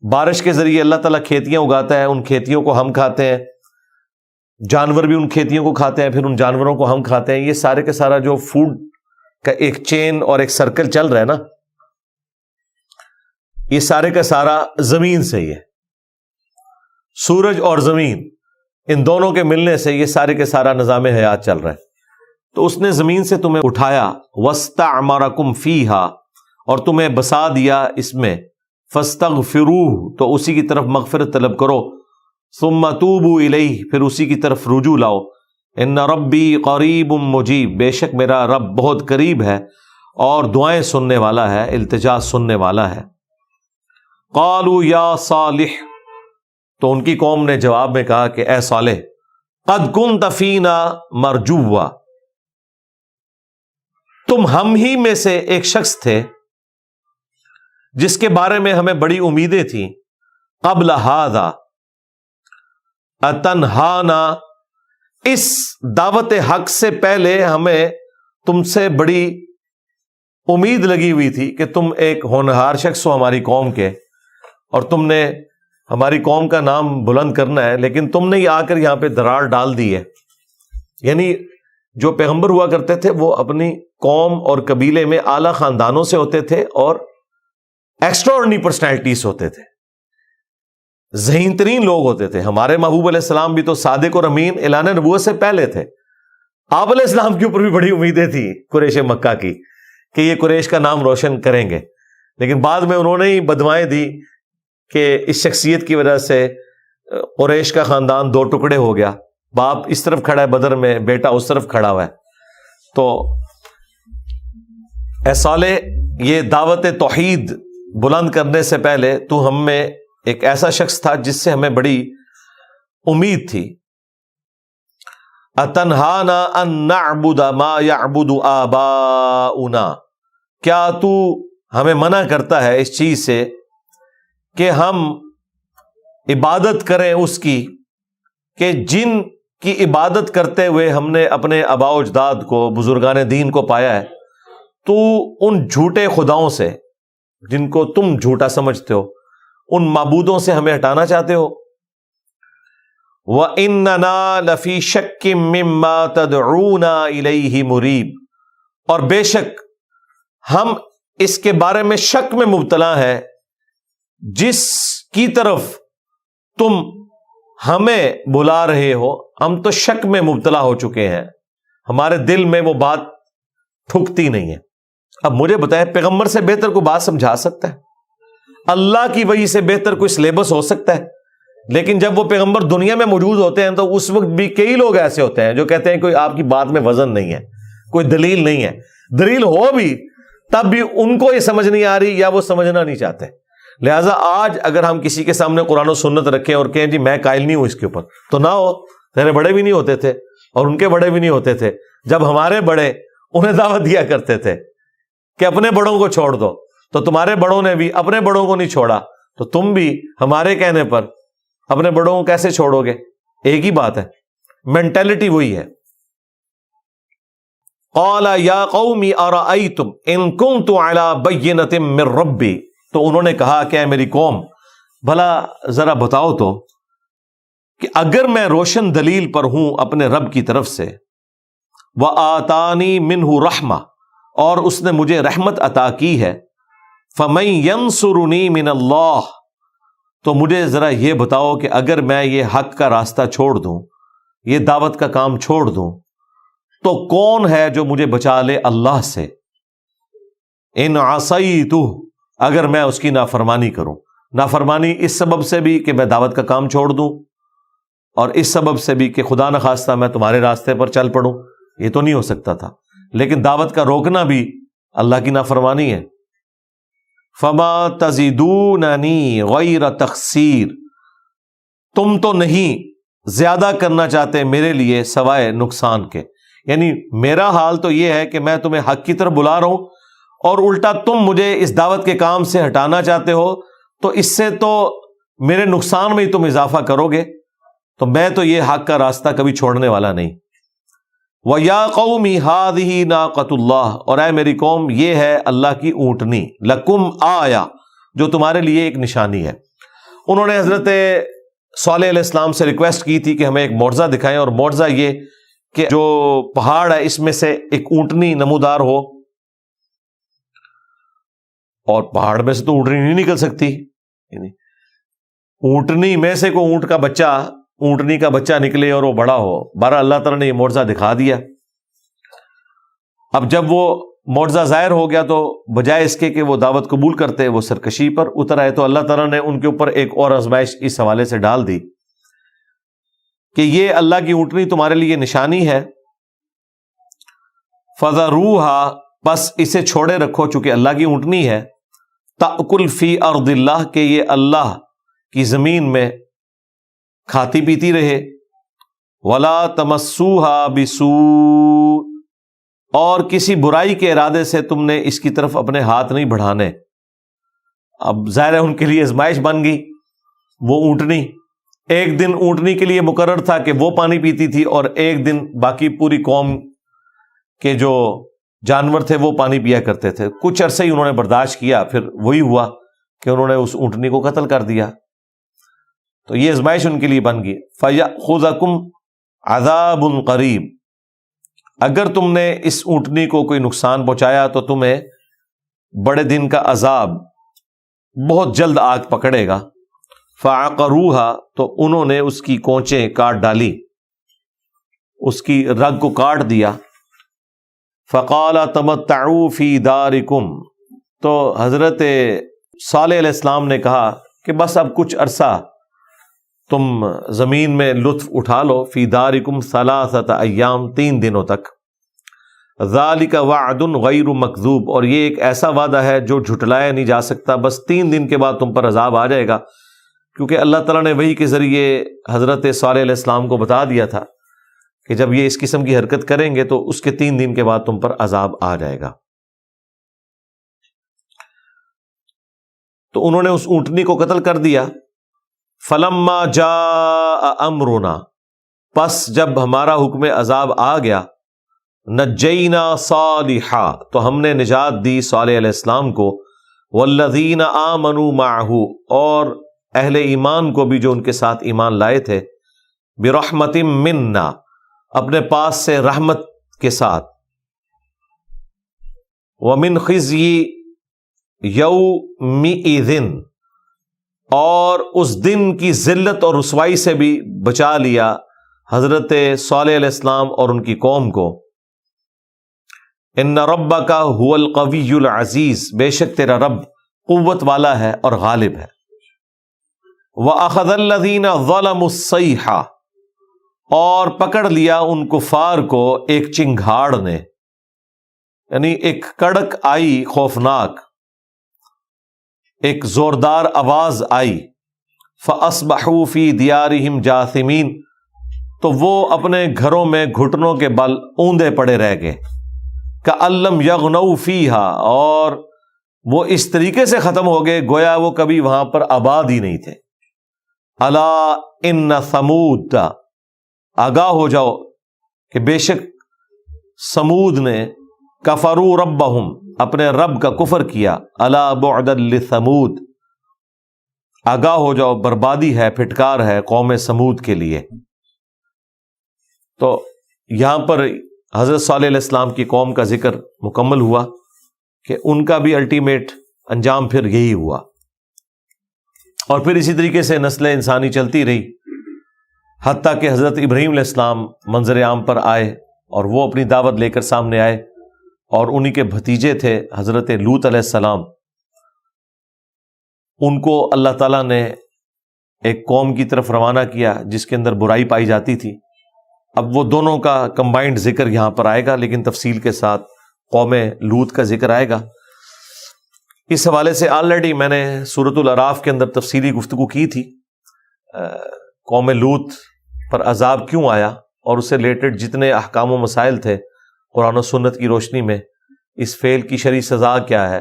بارش کے ذریعے اللہ تعالیٰ کھیتیاں اگاتا ہے، ان کھیتیوں کو ہم کھاتے ہیں، جانور بھی ان کھیتیوں کو کھاتے ہیں، پھر ان جانوروں کو ہم کھاتے ہیں. یہ سارے کا سارا جو فوڈ کا ایک چین اور ایک سرکل چل رہا ہے نا، یہ سارے کا سارا زمین سے ہی ہے. سورج اور زمین، ان دونوں کے ملنے سے یہ سارے کے سارا نظام حیات چل رہا ہے. تو اس نے زمین سے تمہیں اٹھایا، وَاسْتَعْمَرَكُمْ فِيهَا، اور تمہیں بسا دیا اس میں. فَاسْتَغْفِرُوهُ، تو اسی کی طرف مغفرت طلب کرو. ثُمَّ تُوبُوا إِلَيْهِ، پھر اسی کی طرف رجوع لاؤ. إِنَّ رَبِّي قَرِيبٌ مُجِيبٌ، بے شک میرا رب بہت قریب ہے اور دعائیں سننے والا ہے، التجا سننے والا ہے. قَالُوا يَا صَالِحُ، تو ان کی قوم نے جواب میں کہا کہ اے صالح، قَدْ كُنْتَ فِينَا مَرْجُوًّا، تم ہم ہی میں سے ایک شخص تھے جس کے بارے میں ہمیں بڑی امیدیں تھیں. قبل هذا اتنہانا، اس دعوت حق سے پہلے ہمیں تم سے بڑی امید لگی ہوئی تھی کہ تم ایک ہونہار شخص ہو ہماری قوم کے، اور تم نے ہماری قوم کا نام بلند کرنا ہے، لیکن تم نے ہی آ کر یہاں پہ درار ڈال دی ہے. یعنی جو پیغمبر ہوا کرتے تھے وہ اپنی قوم اور قبیلے میں اعلیٰ خاندانوں سے ہوتے تھے اور ایکسٹرا آرڈنری پرسنالٹیز ہوتے تھے، ذہین ترین لوگ ہوتے تھے. ہمارے محبوب علیہ السلام بھی تو صادق اور امین اعلان نبوت سے پہلے تھے. آپ علیہ السلام کے اوپر بھی بڑی امیدیں تھیں قریش مکہ کی کہ یہ قریش کا نام روشن کریں گے، لیکن بعد میں انہوں نے ہی بدوائیں دی کہ اس شخصیت کی وجہ سے قریش کا خاندان دو ٹکڑے ہو گیا. باپ اس طرف کھڑا ہے بدر میں، بیٹا اس طرف کھڑا ہوا ہے. تو اے صالح، یہ دعوت توحید بلند کرنے سے پہلے تو ہم میں ایک ایسا شخص تھا جس سے ہمیں بڑی امید تھی. اتنہانا ان نعبد ما یعبد آباؤنا، کیا تو ہمیں منع کرتا ہے اس چیز سے کہ ہم عبادت کریں اس کی کہ جن کی عبادت کرتے ہوئے ہم نے اپنے آباء و اجداد کو، بزرگان دین کو پایا ہے. تو ان جھوٹے خداؤں سے جن کو تم جھوٹا سمجھتے ہو، ان معبودوں سے ہمیں ہٹانا چاہتے ہو. وَإِنَّنَا لَفِي شَكٍّ مِّمَّا تَدْعُونَا إِلَيْهِ مُرِيبٍ، اور بے شک ہم اس کے بارے میں شک میں مبتلا ہے جس کی طرف تم ہمیں بلا رہے ہو، ہم تو شک میں مبتلا ہو چکے ہیں، ہمارے دل میں وہ بات ٹھکتی نہیں ہے۔ اب مجھے بتائیں، پیغمبر سے بہتر کوئی بات سمجھا سکتا ہے؟ اللہ کی وحی سے بہتر کوئی سلیبس ہو سکتا ہے؟ لیکن جب وہ پیغمبر دنیا میں موجود ہوتے ہیں تو اس وقت بھی کئی لوگ ایسے ہوتے ہیں جو کہتے ہیں کوئی آپ کی بات میں وزن نہیں ہے، کوئی دلیل نہیں ہے، دلیل ہو بھی تب بھی ان کو یہ سمجھ نہیں آ رہی یا وہ سمجھنا نہیں چاہتے۔ لہٰذا آج اگر ہم کسی کے سامنے قرآن و سنت رکھیں اور کہیں جی میں قائل نہیں ہوں اس کے اوپر، تو نہ ہو، تیرے بڑے بھی نہیں ہوتے تھے اور ان کے بڑے بھی نہیں ہوتے تھے، جب ہمارے بڑے انہیں دعوت دیا کرتے تھے کہ اپنے بڑوں کو چھوڑ دو، تو تمہارے بڑوں نے بھی اپنے بڑوں کو نہیں چھوڑا، تو تم بھی ہمارے کہنے پر اپنے بڑوں کو کیسے چھوڑو گے؟ ایک ہی بات ہے، مینٹلٹی وہی ہے۔ قال یا قوم ارأیتم ان کنت علی بینۃ من ربی، تو انہوں نے کہا کہ اے میری قوم، بھلا ذرا بتاؤ تو کہ اگر میں روشن دلیل پر ہوں اپنے رب کی طرف سے، وآتانی منہ رحمہ، اور اس نے مجھے رحمت عطا کی ہے، فمن ینصرنی من اللہ، تو مجھے ذرا یہ بتاؤ کہ اگر میں یہ حق کا راستہ چھوڑ دوں، یہ دعوت کا کام چھوڑ دوں، تو کون ہے جو مجھے بچا لے اللہ سے؟ ان عصیتہ، اگر میں اس کی نافرمانی کروں، نافرمانی اس سبب سے بھی کہ میں دعوت کا کام چھوڑ دوں، اور اس سبب سے بھی کہ خدا نخواستہ میں تمہارے راستے پر چل پڑوں، یہ تو نہیں ہو سکتا تھا، لیکن دعوت کا روکنا بھی اللہ کی نافرمانی ہے۔ فما تزیدوننی غیر تخسیر، تم تو نہیں زیادہ کرنا چاہتے میرے لیے سوائے نقصان کے، یعنی میرا حال تو یہ ہے کہ میں تمہیں حق کی طرف بلا رہا ہوں اور الٹا تم مجھے اس دعوت کے کام سے ہٹانا چاہتے ہو، تو اس سے تو میرے نقصان میں ہی تم اضافہ کرو گے، تو میں تو یہ حق کا راستہ کبھی چھوڑنے والا نہیں۔ وَيَا قَوْمِ هَٰذِهِ نَاقَةُ اللَّهِ، اور اے میری قوم، یہ ہے اللہ کی اونٹنی، لَكُمْ آیَةٌ، جو تمہارے لیے ایک نشانی ہے۔ انہوں نے حضرت صالح علیہ السلام سے ریکویسٹ کی تھی کہ ہمیں ایک معجزہ دکھائیں، اور معجزہ یہ کہ جو پہاڑ ہے اس میں سے ایک اونٹنی نمودار ہو، اور پہاڑ میں سے تو اونٹنی نہیں نکل سکتی، یعنی اونٹنی میں سے کوئی اونٹ کا بچہ، اونٹنی کا بچہ نکلے اور وہ بڑا ہو۔ بہرحال اللہ تعالیٰ نے یہ معجزہ دکھا دیا۔ اب جب وہ معجزہ ظاہر ہو گیا تو بجائے اس کے کہ وہ دعوت قبول کرتے، وہ سرکشی پر اتر آئے، تو اللہ تعالیٰ نے ان کے اوپر ایک اور آزمائش اس حوالے سے ڈال دی کہ یہ اللہ کی اونٹنی تمہارے لیے نشانی ہے، فَذَرُوهَا، پس اسے چھوڑے رکھو چونکہ اللہ کی اونٹنی ہے، تأکل فی ارض اللہ، کہ یہ اللہ کی زمین میں کھاتی پیتی رہے، ولا تمسوها بسوء، اور کسی برائی کے ارادے سے تم نے اس کی طرف اپنے ہاتھ نہیں بڑھانے۔ اب ظاہر ہے ان کے لیے آزمائش بن گئی، وہ اونٹنی ایک دن اونٹنی کے لیے مقرر تھا کہ وہ پانی پیتی تھی، اور ایک دن باقی پوری قوم کے جو جانور تھے وہ پانی پیا کرتے تھے۔ کچھ عرصے ہی انہوں نے برداشت کیا، پھر وہی ہوا کہ انہوں نے اس اونٹنی کو قتل کر دیا، تو یہ آزمائش ان کے لیے بن گئی۔ فَيَأْخُذَكُمْ عَذَابٌ قَرِيبٌ، اگر تم نے اس اونٹنی کو کوئی نقصان پہنچایا تو تمہیں بڑے دن کا عذاب بہت جلد آگ پکڑے گا۔ فَعَقَرُوهَا، تو انہوں نے اس کی کونچیں کاٹ ڈالی، اس کی رگ کو کاٹ دیا۔ فَقَالَ تَمَتَّعُوا فِي دَارِكُمْ، تو حضرت صالح علیہ السلام نے کہا کہ بس اب کچھ عرصہ تم زمین میں لطف اٹھا لو، فی دارکم ثلاثۃ ایام، 3 دنوں تک۔ ذالک وعد غیر مکذوب، اور یہ ایک ایسا وعدہ ہے جو جھٹلایا نہیں جا سکتا، بس 3 دن کے بعد تم پر عذاب آ جائے گا، کیونکہ اللہ تعالیٰ نے وحی کے ذریعے حضرت صالح علیہ السلام کو بتا دیا تھا کہ جب یہ اس قسم کی حرکت کریں گے تو اس کے 3 دن کے بعد تم پر عذاب آ جائے گا۔ تو انہوں نے اس اونٹنی کو قتل کر دیا۔ فلما جاء امرنا، پس جب ہمارا حکم عذاب آ گیا، نجینا صالحا، تو ہم نے نجات دی صالح علیہ السلام کو، والذین آمنوا معہ، اور اہل ایمان کو بھی جو ان کے ساتھ ایمان لائے تھے، برحمت منا، اپنے پاس سے رحمت کے ساتھ، ومن خزی یومئذ، اور اس دن کی ذلت اور رسوائی سے بھی بچا لیا حضرت صالح علیہ السلام اور ان کی قوم کو۔ ان ربک هو القوی العزیز، بے شک تیرا رب قوت والا ہے اور غالب ہے۔ وَأَخَذَ الَّذِينَ ظَلَمُوا الصَّيْحَةَ، اور پکڑ لیا ان کفار کو ایک چنگھاڑ نے، یعنی ایک کڑک آئی خوفناک، ایک زوردار آواز آئی، فَأَصْبَحُوا فِي دِيَارِهِمْ جَاثِمِينَ، تو وہ اپنے گھروں میں گھٹنوں کے بل اوندے پڑے رہ گئے، كَأَن لَّمْ يَغْنَوْا فِيهَا، اور وہ اس طریقے سے ختم ہو گئے گویا وہ کبھی وہاں پر آباد ہی نہیں تھے۔ الا ان ثمود، آگاہ ہو جاؤ کہ بے شک سمود نے کفروا ربہم، اپنے رب کا کفر کیا، الا بعدا لثمود، آگاہ ہو جاؤ بربادی ہے، پھٹکار ہے قوم سمود کے لیے۔ تو یہاں پر حضرت صالح علیہ السلام کی قوم کا ذکر مکمل ہوا کہ ان کا بھی الٹیمیٹ انجام پھر یہی ہوا، اور پھر اسی طریقے سے نسل انسانی چلتی رہی، حتیٰ کہ حضرت ابراہیم علیہ السلام منظر عام پر آئے اور وہ اپنی دعوت لے کر سامنے آئے، اور انہی کے بھتیجے تھے حضرت لوط علیہ السلام، ان کو اللہ تعالیٰ نے ایک قوم کی طرف روانہ کیا جس کے اندر برائی پائی جاتی تھی۔ اب وہ دونوں کا کمبائنڈ ذکر یہاں پر آئے گا، لیکن تفصیل کے ساتھ قوم لوط کا ذکر آئے گا۔ اس حوالے سے آلریڈی میں نے سورۃ الاعراف کے اندر تفصیلی گفتگو کی تھی، قوم لوط پر عذاب کیوں آیا اور اس سے ریلیٹڈ جتنے احکام و مسائل تھے قرآن و سنت کی روشنی میں، اس فعل کی شرعی سزا کیا ہے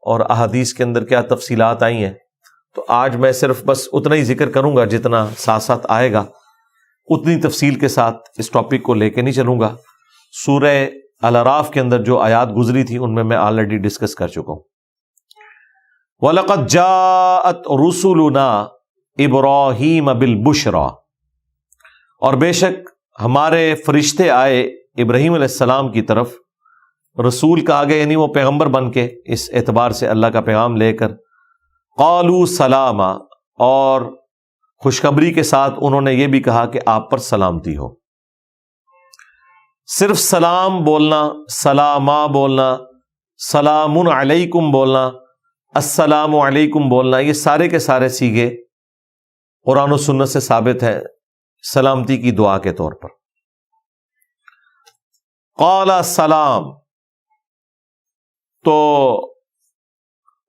اور احادیث کے اندر کیا تفصیلات آئی ہیں۔ تو آج میں صرف بس اتنا ہی ذکر کروں گا جتنا ساتھ ساتھ آئے گا، اتنی تفصیل کے ساتھ اس ٹاپک کو لے کے نہیں چلوں گا۔ سورہ الاعراف کے اندر جو آیات گزری تھی ان میں آلریڈی ڈسکس کر چکا ہوں۔ وَلَقَدْ جَاءَتْ رُسُلُنَا إِبْرَاهِيمَ بِالْبُشْرَى، اور بے شک ہمارے فرشتے آئے ابراہیم علیہ السلام کی طرف، رسول کہا گیا یعنی وہ پیغمبر بن کے، اس اعتبار سے اللہ کا پیغام لے کر، قالوا سلاما، اور خوشخبری کے ساتھ انہوں نے یہ بھی کہا کہ آپ پر سلامتی ہو۔ صرف سلام بولنا، سلاما بولنا، سلام علیکم بولنا، السلام علیکم بولنا، یہ سارے کے سارے صیغے قرآن و سنت سے ثابت ہیں سلامتی کی دعا کے طور پر۔ قال السلام، تو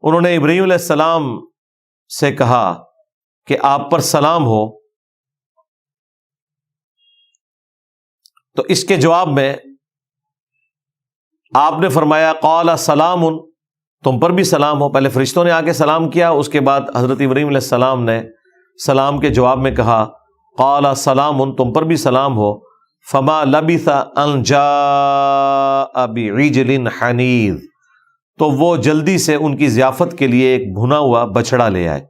انہوں نے ابراہیم علیہ السلام سے کہا کہ آپ پر سلام ہو، تو اس کے جواب میں آپ نے فرمایا قال سلام، تم پر بھی سلام ہو۔ پہلے فرشتوں نے آ کے سلام کیا، اس کے بعد حضرت ابراہیم علیہ السلام نے سلام کے جواب میں کہا قال سلام، تم پر بھی سلام ہو۔ فما لبث ان جاء بعجل حنیذ، تو وہ جلدی سے ان کی ضیافت کے لیے ایک بھنا ہوا بچڑا لے آئے،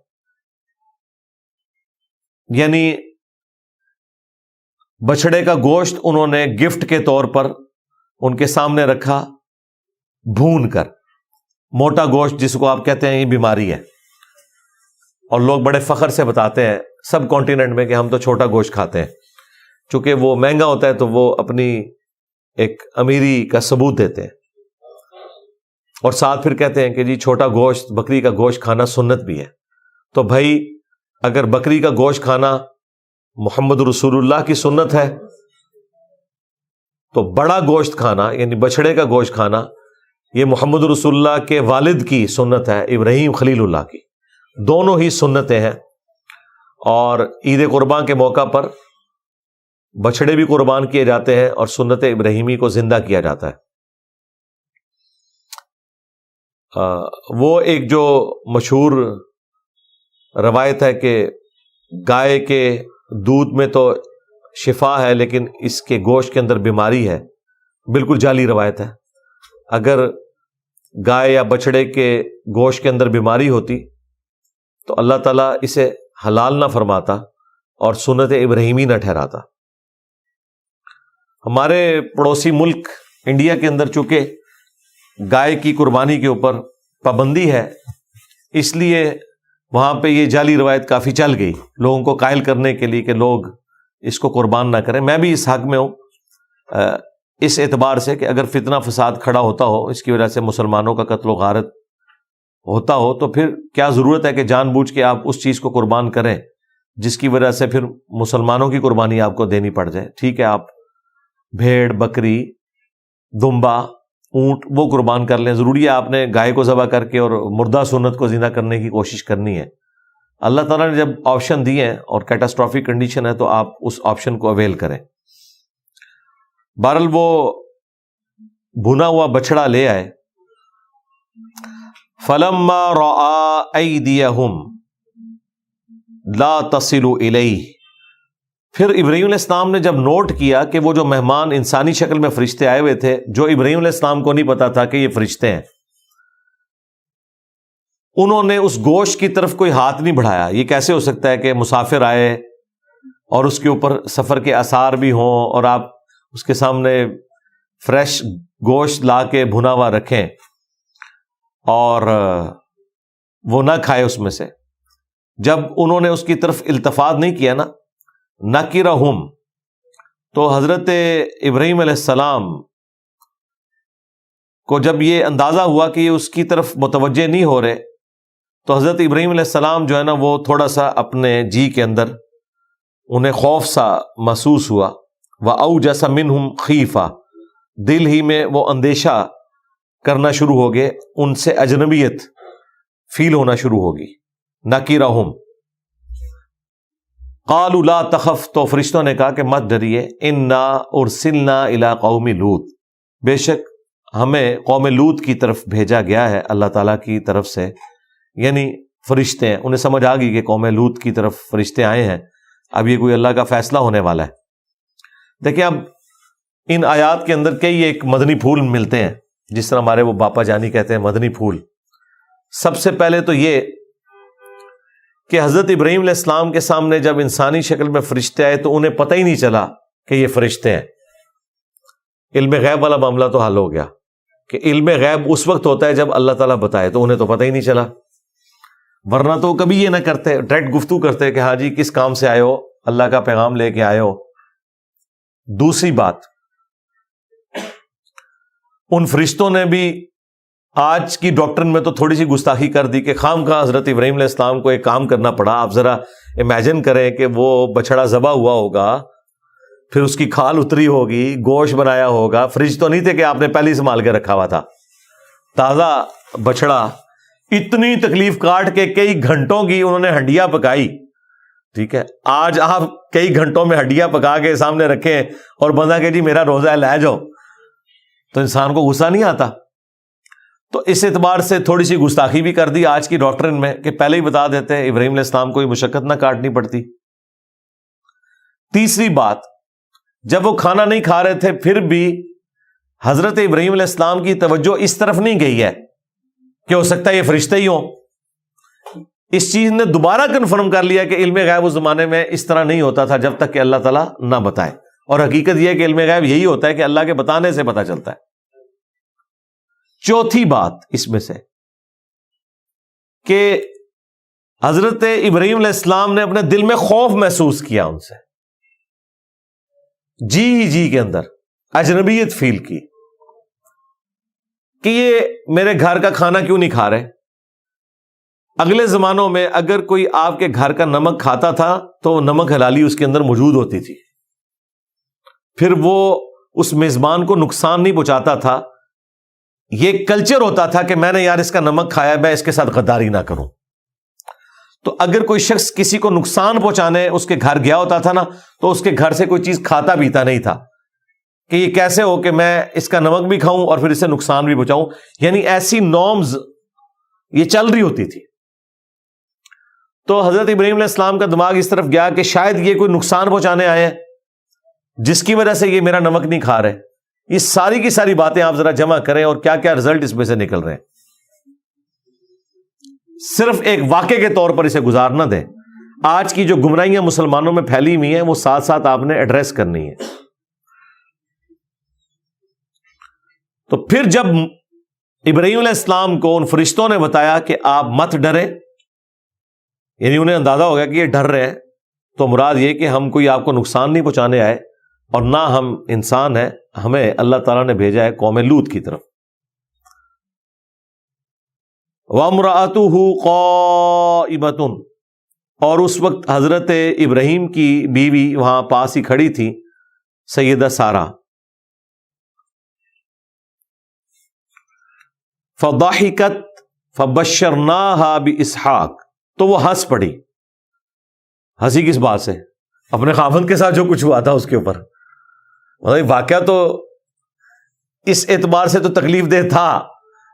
یعنی بچڑے کا گوشت انہوں نے گفٹ کے طور پر ان کے سامنے رکھا، بھون کر۔ موٹا گوشت جس کو آپ کہتے ہیں یہ بیماری ہے، اور لوگ بڑے فخر سے بتاتے ہیں سب کانٹیننٹ میں کہ ہم تو چھوٹا گوشت کھاتے ہیں، چونکہ وہ مہنگا ہوتا ہے تو وہ اپنی ایک امیری کا ثبوت دیتے ہیں، اور ساتھ پھر کہتے ہیں کہ جی چھوٹا گوشت، بکری کا گوشت کھانا سنت بھی ہے۔ تو بھائی اگر بکری کا گوشت کھانا محمد رسول اللہ کی سنت ہے تو بڑا گوشت کھانا یعنی بچڑے کا گوشت کھانا یہ محمد رسول اللہ کے والد کی سنت ہے، ابراہیم خلیل اللہ کی، دونوں ہی سنتیں ہیں۔ اور عید قربان کے موقع پر بچڑے بھی قربان کیے جاتے ہیں اور سنت ابراہیمی کو زندہ کیا جاتا ہے۔ وہ ایک جو مشہور روایت ہے کہ گائے کے دودھ میں تو شفا ہے لیکن اس کے گوشت کے اندر بیماری ہے، بالکل جعلی روایت ہے۔ اگر گائے یا بچڑے کے گوشت کے اندر بیماری ہوتی تو اللہ تعالیٰ اسے حلال نہ فرماتا، اور سنت ابراہیمی نہ ٹھہراتا۔ ہمارے پڑوسی ملک انڈیا کے اندر چونکہ گائے کی قربانی کے اوپر پابندی ہے، اس لیے وہاں پہ یہ جعلی روایت کافی چل گئی لوگوں کو قائل کرنے کے لیے کہ لوگ اس کو قربان نہ کریں۔ میں بھی اس حق میں ہوں اس اعتبار سے کہ اگر فتنہ فساد کھڑا ہوتا ہو، اس کی وجہ سے مسلمانوں کا قتل و غارت ہوتا ہو، تو پھر کیا ضرورت ہے کہ جان بوجھ کے آپ اس چیز کو قربان کریں جس کی وجہ سے پھر مسلمانوں کی قربانی آپ کو دینی پڑ جائے۔ ٹھیک ہے، آپ بھیڑ، بکری، دمبا، اونٹ وہ قربان کر لیں، ضروری ہے آپ نے گائے کو ذبح کر کے اور مردہ سنت کو زندہ کرنے کی کوشش کرنی ہے؟ اللہ تعالیٰ نے جب آپشن دیے ہیں اور کیٹاسٹرافک کنڈیشن ہے تو آپ اس آپشن کو اویل کریں۔ بہرحال وہ بھنا ہوا بچڑا لے آئے۔ فلما رأى أيديهم لا تصل إليه، پھر ابراہیم علیہ السلام نے جب نوٹ کیا کہ وہ جو مہمان انسانی شکل میں فرشتے آئے ہوئے تھے، جو ابراہیم علیہ السلام کو نہیں پتا تھا کہ یہ فرشتے ہیں، انہوں نے اس گوشت کی طرف کوئی ہاتھ نہیں بڑھایا۔ یہ کیسے ہو سکتا ہے کہ مسافر آئے اور اس کے اوپر سفر کے آثار بھی ہوں اور آپ اس کے سامنے فریش گوشت لا کے بھنا ہوا رکھیں اور وہ نہ کھائے اس میں سے؟ جب انہوں نے اس کی طرف التفات نہیں کیا نا، نَکِرَہُم، تو حضرت ابراہیم علیہ السلام کو جب یہ اندازہ ہوا کہ یہ اس کی طرف متوجہ نہیں ہو رہے، تو حضرت ابراہیم علیہ السلام جو ہے نا وہ تھوڑا سا اپنے جی کے اندر انہیں خوف سا محسوس ہوا۔ وَأَوْجَسَ مِنْهُمْ خِیفَةً، دل ہی میں وہ اندیشہ کرنا شروع ہو گئے، ان سے اجنبیت فیل ہونا شروع ہوگی۔ نَکِرَہُم قالوا لا تخف، تو فرشتوں نے کہا کہ مت ڈریے، انا ارسلنا الی قوم لوط، بے شک ہمیں قوم لوط کی طرف بھیجا گیا ہے اللہ تعالیٰ کی طرف سے، یعنی فرشتے ہیں۔ انہیں سمجھ آ گئی کہ قوم لوط کی طرف فرشتے آئے ہیں، اب یہ کوئی اللہ کا فیصلہ ہونے والا ہے۔ دیکھیں اب ان آیات کے اندر کئی ایک مدنی پھول ملتے ہیں، جس طرح ہمارے وہ باپا جانی کہتے ہیں مدنی پھول۔ سب سے پہلے تو یہ کہ حضرت ابراہیم علیہ السلام کے سامنے جب انسانی شکل میں فرشتے آئے تو انہیں پتہ ہی نہیں چلا کہ یہ فرشتے ہیں۔ علم غیب والا معاملہ تو حل ہو گیا کہ علم غیب اس وقت ہوتا ہے جب اللہ تعالیٰ بتائے، تو انہیں تو پتہ ہی نہیں چلا، ورنہ تو کبھی یہ نہ کرتے، ڈائریکٹ گفتگو کرتے کہ ہاں جی کس کام سے آئے ہو، اللہ کا پیغام لے کے آئے ہو۔ دوسری بات، ان فرشتوں نے بھی آج کی ڈاکٹرن میں تو تھوڑی سی گستاخی کر دی کہ خام خواہ حضرت ابراہیم علیہ السلام کو ایک کام کرنا پڑا۔ آپ ذرا امیجن کریں کہ وہ بچڑا ذبح ہوا ہوگا، پھر اس کی کھال اتری ہوگی، گوشت بنایا ہوگا، فریج تو نہیں تھے کہ آپ نے پہلے ہی سنبھال کے رکھا ہوا تھا، تازہ بچڑا، اتنی تکلیف کاٹ کے کئی گھنٹوں کی انہوں نے ہنڈیاں پکائی۔ ٹھیک ہے، آج آپ کئی گھنٹوں میں ہڈیاں پکا کے سامنے رکھیں اور بندہ کہ جی میرا روزہ ہے لے جاؤ، تو انسان کو غصہ نہیں آتا؟ تو اس اعتبار سے تھوڑی سی گستاخی بھی کر دی آج کی ڈاکٹرن میں کہ پہلے ہی بتا دیتے ہیں ابراہیم علیہ السلام کو مشقت نہ کاٹنی پڑتی۔ تیسری بات، جب وہ کھانا نہیں کھا رہے تھے پھر بھی حضرت ابراہیم علیہ السلام کی توجہ اس طرف نہیں گئی ہے کہ ہو سکتا ہے یہ فرشتے ہی ہوں۔ اس چیز نے دوبارہ کنفرم کر لیا کہ علم غیب اس زمانے میں اس طرح نہیں ہوتا تھا جب تک کہ اللہ تعالیٰ نہ بتائے، اور حقیقت یہ ہے کہ علم غیب یہی ہوتا ہے کہ اللہ کے بتانے سے پتہ چلتا ہے۔ چوتھی بات اس میں سے کہ حضرت ابراہیم علیہ السلام نے اپنے دل میں خوف محسوس کیا ان سے، جی کے اندر اجنبیت فیل کی کہ یہ میرے گھر کا کھانا کیوں نہیں کھا رہے۔ اگلے زمانوں میں اگر کوئی آپ کے گھر کا نمک کھاتا تھا تو نمک حلالی اس کے اندر موجود ہوتی تھی، پھر وہ اس میزبان کو نقصان نہیں پہنچاتا تھا۔ یہ کلچر ہوتا تھا کہ میں نے یار اس کا نمک کھایا، میں اس کے ساتھ غداری نہ کروں۔ تو اگر کوئی شخص کسی کو نقصان پہنچانے اس کے گھر گیا ہوتا تھا نا، تو اس کے گھر سے کوئی چیز کھاتا پیتا نہیں تھا کہ یہ کیسے ہو کہ میں اس کا نمک بھی کھاؤں اور پھر اسے نقصان بھی پہنچاؤں، یعنی ایسی نارمز یہ چل رہی ہوتی تھی۔ تو حضرت ابراہیم علیہ السلام کا دماغ اس طرف گیا کہ شاید یہ کوئی نقصان پہنچانے آئے ہیں جس کی وجہ سے یہ میرا نمک نہیں کھا رہے۔ یہ ساری کی ساری باتیں آپ ذرا جمع کریں اور کیا کیا رزلٹ اس میں سے نکل رہے ہیں، صرف ایک واقعے کے طور پر اسے گزار نہ دیں۔ آج کی جو گمراہیاں مسلمانوں میں پھیلی ہوئی ہیں وہ ساتھ ساتھ آپ نے ایڈریس کرنی ہے. تو پھر جب ابراہیم علیہ السلام کو ان فرشتوں نے بتایا کہ آپ مت ڈریں، یعنی انہیں اندازہ ہو گیا کہ یہ ڈر رہے ہیں، تو مراد یہ کہ ہم کوئی آپ کو نقصان نہیں پہنچانے آئے اور نہ ہم انسان ہیں، ہمیں اللہ تعالیٰ نے بھیجا ہے قوم لوط کی طرف. وَامْرَأَتُهُ قَائِمَةٌ، اور اس وقت حضرت ابراہیم کی بیوی وہاں پاس ہی کھڑی تھی، سیدہ سارہ. فَضَحِكَتْ فَبَشَّرْنَاهَا بِإِسْحَاقَ، تو وہ ہنس پڑی. ہنسی کس بات سے؟ اپنے خاوند کے ساتھ جو کچھ ہوا تھا اس کے اوپر. واقعہ تو اس اعتبار سے تو تکلیف دہ تھا،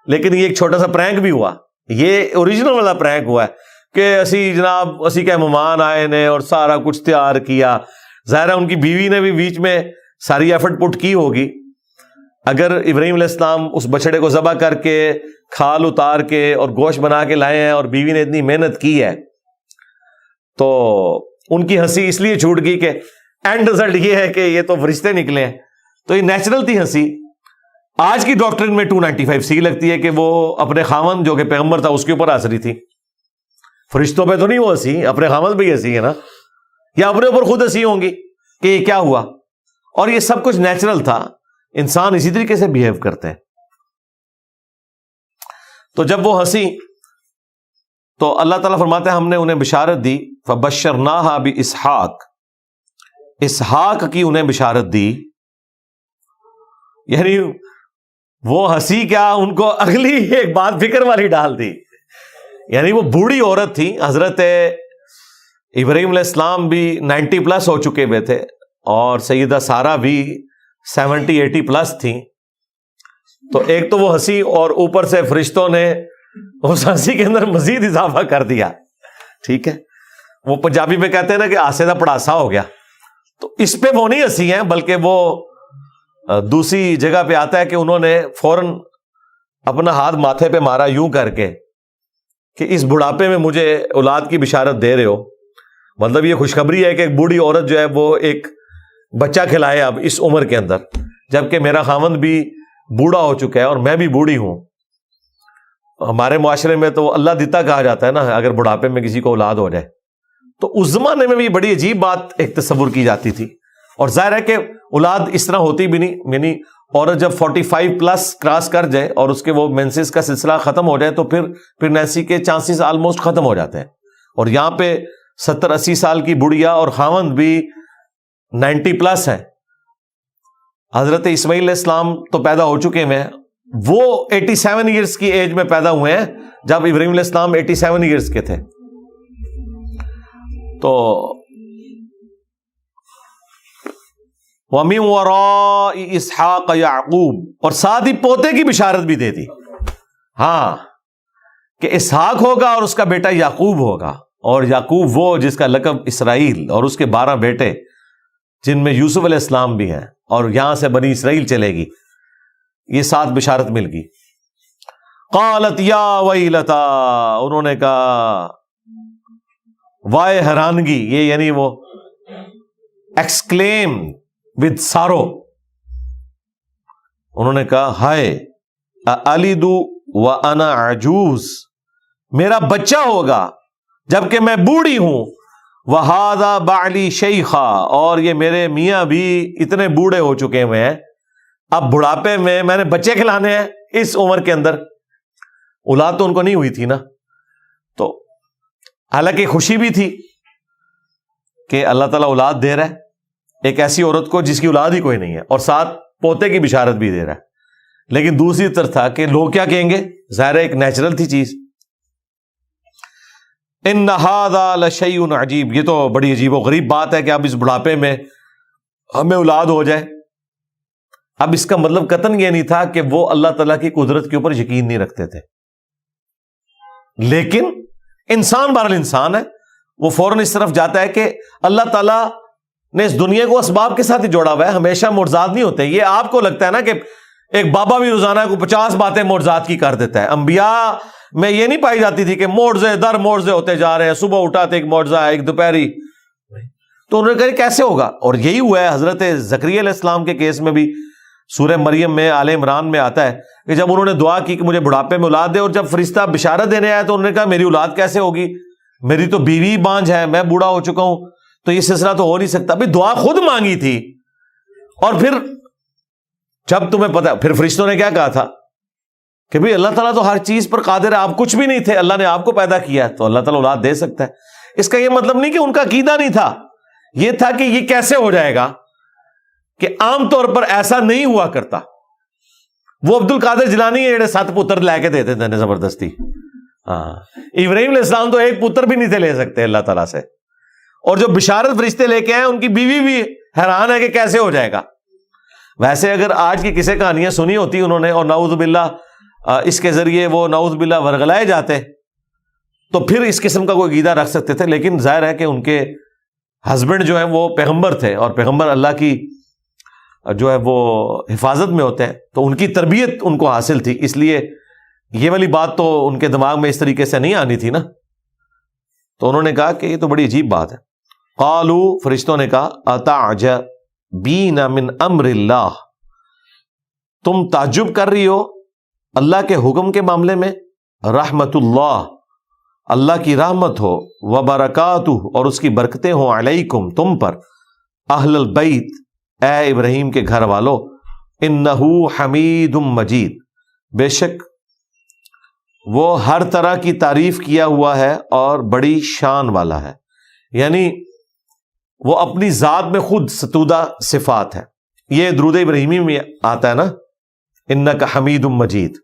لیکن یہ ایک چھوٹا سا پرینک بھی ہوا. یہ اوریجنل والا پرینک ہوا ہے کہ اسی کے مہمان آئے نے اور سارا کچھ تیار کیا. ظاہر ہے ان کی بیوی نے بھی بیچ میں ساری ایفرٹ پٹ کی ہوگی. اگر ابراہیم علیہ السلام اس بچڑے کو ذبح کر کے کھال اتار کے اور گوشت بنا کے لائے ہیں اور بیوی نے اتنی محنت کی ہے، تو ان کی ہنسی اس لیے چھوٹ گئی کہ اینڈ رزلٹ یہ ہے کہ یہ تو فرشتے نکلے ہیں. تو یہ نیچرل تھی ہنسی. آج کی ڈاکٹرن میں 295C لگتی ہے کہ وہ اپنے خاوند جو کہ پیغمبر تھا اس کے اوپر ہنس رہی تھی. فرشتوں پہ تو نہیں وہ ہنسی، اپنے خاوند پہ ہی ہنسی ہے نا، یا اپنے اوپر خود ہنسی ہوں گی کہ یہ کیا ہوا. اور یہ سب کچھ نیچرل تھا، انسان اسی طریقے سے بیہیو کرتے ہیں. تو جب وہ ہنسی تو اللہ تعالیٰ فرماتے ہیں ہم نے انہیں بشارت دی. فَبَشَّرْنَاهَا بِإِسْحَاقَ، اسحاق کی انہیں بشارت دی. یعنی وہ ہنسی کیا، ان کو اگلی ایک بات فکر والی ڈال دی. یعنی وہ بوڑھی عورت تھی، حضرت ابراہیم علیہ السلام بھی 90+ ہو چکے ہوئے تھے اور سیدہ سارہ بھی 70-80+ تھی. تو ایک تو وہ ہنسی اور اوپر سے فرشتوں نے اس ہنسی کے اندر مزید اضافہ کر دیا. ٹھیک ہے، وہ پنجابی میں کہتے ہیں نا کہ آسے دا پڑاسا ہو گیا. تو اس پہ وہ نہیں ہنسی ہیں، بلکہ وہ دوسری جگہ پہ آتا ہے کہ انہوں نے فوراً اپنا ہاتھ ماتھے پہ مارا یوں کر کے کہ اس بڑھاپے میں مجھے اولاد کی بشارت دے رہے ہو. مطلب یہ خوشخبری ہے کہ ایک بوڑھی عورت جو ہے وہ ایک بچہ کھلائے اب اس عمر کے اندر، جبکہ میرا خاوند بھی بوڑھا ہو چکا ہے اور میں بھی بوڑھی ہوں. ہمارے معاشرے میں تو اللہ دیتا کہا جاتا ہے نا اگر بڑھاپے میں کسی کو اولاد ہو جائے. تو اس زمانے میں بھی بڑی عجیب بات ایک تصور کی جاتی تھی. اور ظاہر ہے کہ اولاد اس طرح ہوتی بھی نہیں. یعنی عورت جب 45+ کراس کر جائے اور اس کے وہ مینسز کا سلسلہ ختم ہو جائے تو پھر پریگنینسی کے چانسز آلموسٹ ختم ہو جاتے ہیں. اور یہاں پہ 70-80 سال کی بڑھیا اور خاوند بھی 90+ ہیں. حضرت اسماعیل علیہ السلام تو پیدا ہو چکے ہیں، وہ 87 ایئرس کی ایج میں پیدا ہوئے ہیں جب ابراہیم علیہ السلام 87 ایئرس کے تھے. تو وَمِن وَرَاءِ إِسْحَاقَ يَعْقُوبَ، اور ساتھ ہی پوتے کی بشارت بھی دے دی. ہاں کہ اسحاق ہوگا اور اس کا بیٹا یعقوب ہوگا. اور یعقوب وہ جس کا لقب اسرائیل، اور اس کے 12 بیٹے جن میں یوسف علیہ السلام بھی ہیں، اور یہاں سے بنی اسرائیل چلے گی. یہ 7 بشارت مل گئی. قالت یا ویلتا، انہوں نے کہا وائے حیرانگی، یہ یعنی وہ ایکسکلیم ود سارو، انہوں نے کہا ہائے، اَأَلِدُ وَأَنَا عَجُوزٌ، میرا بچہ ہوگا جبکہ میں بوڑھی ہوں. وَهَذَا بَعْلِي شَيْخًا، اور یہ میرے میاں بھی اتنے بوڑھے ہو چکے ہوئے ہیں، اب بڑھاپے میں نے بچے کھلانے ہیں اس عمر کے اندر. اولاد تو ان کو نہیں ہوئی تھی نا. تو حالانکہ خوشی بھی تھی کہ اللہ تعالیٰ اولاد دے رہا ہے ایک ایسی عورت کو جس کی اولاد ہی کوئی نہیں ہے، اور ساتھ پوتے کی بشارت بھی دے رہا ہے. لیکن دوسری طرف تھا کہ لوگ کیا کہیں گے، ظاہر ایک نیچرل تھی چیز. ان ھذا لشیء عجیب، یہ تو بڑی عجیب و غریب بات ہے کہ اب اس بڑھاپے میں ہمیں اولاد ہو جائے. اب اس کا مطلب قطعاً یہ نہیں تھا کہ وہ اللہ تعالیٰ کی قدرت کے اوپر یقین نہیں رکھتے تھے، لیکن انسان بہرحال انسان ہے، وہ فوراً اس طرف جاتا ہے کہ اللہ تعالیٰ نے اس دنیا کو اسباب کے ساتھ ہی جوڑا ہوا ہے، ہمیشہ معجزات نہیں ہوتے. یہ آپ کو لگتا ہے نا کہ ایک بابا بھی روزانہ کو 50 باتیں معجزات کی کر دیتا ہے. انبیاء میں یہ نہیں پائی جاتی تھی کہ معجزے در معجزے ہوتے جا رہے ہیں، صبح اٹھا تو ایک معجزہ ہے، ایک دوپہری. تو انہوں نے کہا کیسے ہوگا؟ اور یہی ہوا ہے حضرت زکریا علیہ السلام کے کیس میں بھی. سورہ مریم میں، آل عمران میں آتا ہے کہ جب انہوں نے دعا کی کہ مجھے بڑھاپے میں اولاد دے، اور جب فرشتہ بشارت دینے آیا تو انہوں نے کہا میری اولاد کیسے ہوگی، میری تو بیوی بانجھ ہے، میں بوڑھا ہو چکا ہوں، تو یہ سلسلہ تو ہو نہیں سکتا. بھی دعا خود مانگی تھی. اور پھر جب تمہیں پتا، پھر فرشتوں نے کیا کہا تھا کہ بھئی اللہ تعالیٰ تو ہر چیز پر قادر ہے، آپ کچھ بھی نہیں تھے، اللہ نے آپ کو پیدا کیا ہے، تو اللہ تعالیٰ اولاد دے سکتا ہے. اس کا یہ مطلب نہیں کہ ان کا عقیدہ نہیں تھا، یہ تھا کہ یہ کیسے ہو جائے گا، کہ عام طور پر ایسا نہیں ہوا کرتا. وہ عبد القادر جیلانی ہے جڑے 7 پتر لے کے دیتے تھے زبردستی. ہاں، ابراہیم علیہ السلام تو ایک پتر بھی نہیں تھے لے سکتے اللہ تعالیٰ سے. اور جو بشارت فرشتے لے کے آئے ان کی بیوی بھی حیران ہے کہ کیسے ہو جائے گا. ویسے اگر آج کی کسی کہانیاں سنی ہوتی انہوں نے، اور نعوذ باللہ اس کے ذریعے وہ نعوذ باللہ ورغلائے جاتے، تو پھر اس قسم کا کوئی عقیدہ رکھ سکتے تھے. لیکن ظاہر ہے کہ ان کے ہسبینڈ جو ہیں وہ پیغمبر تھے، اور پیغمبر اللہ کی جو ہے وہ حفاظت میں ہوتے ہیں، تو ان کی تربیت ان کو حاصل تھی، اس لیے یہ والی بات تو ان کے دماغ میں اس طریقے سے نہیں آنی تھی نا. تو انہوں نے کہا کہ یہ تو بڑی عجیب بات ہے. قالو، فرشتوں نے کہا اتعجبین من امر اللہ، تم تعجب کر رہی ہو اللہ کے حکم کے معاملے میں. رحمت اللہ، اللہ کی رحمت ہو، وبرکاتہ، اور اس کی برکتیں ہوں، علیکم، تم پر، اہل البیت، اے ابراہیم کے گھر والو، انہ حمید مجید، بے شک وہ ہر طرح کی تعریف کیا ہوا ہے اور بڑی شان والا ہے. یعنی وہ اپنی ذات میں خود ستودہ صفات ہے. یہ درود ابراہیمی میں آتا ہے نا، انک حمید مجید.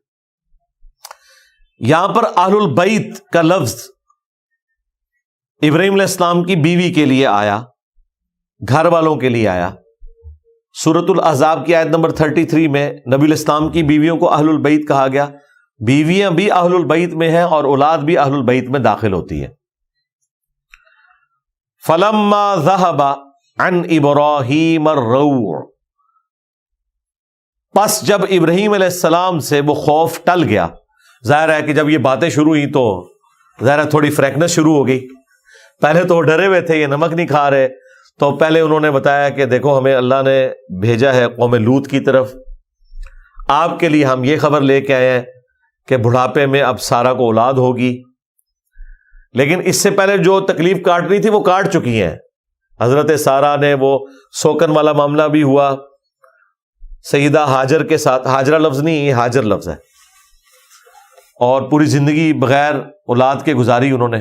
یہاں پر اہل البیت کا لفظ ابراہیم علیہ السلام کی بیوی کے لیے آیا، گھر والوں کے لیے آیا. سورۃ الاحزاب کی آیت نمبر 33 میں نبی الاسلام کی بیویوں کو اہل البیت کہا گیا. بیویاں بھی اہل البیت میں ہیں اور اولاد بھی اہل البیت میں داخل ہوتی ہے. فلما ذهب عن ابراہیم الروع، پس جب ابراہیم علیہ السلام سے وہ خوف ٹل گیا. ظاہر ہے کہ جب یہ باتیں شروع ہوئی تو ظاہر ہے تھوڑی فریکنس شروع ہو گئی. پہلے تو وہ ڈرے ہوئے تھے، یہ نمک نہیں کھا رہے، تو پہلے انہوں نے بتایا کہ دیکھو ہمیں اللہ نے بھیجا ہے قوم لوط کی طرف، آپ کے لیے ہم یہ خبر لے کے آئے ہیں کہ بڑھاپے میں اب سارا کو اولاد ہوگی. لیکن اس سے پہلے جو تکلیف کاٹنی تھی وہ کاٹ چکی ہیں. حضرت سارہ نے وہ سوکن والا معاملہ بھی ہوا سیدہ ہاجر کے ساتھ. ہاجرہ لفظ نہیں، یہ ہاجر لفظ ہے. اور پوری زندگی بغیر اولاد کے گزاری انہوں نے.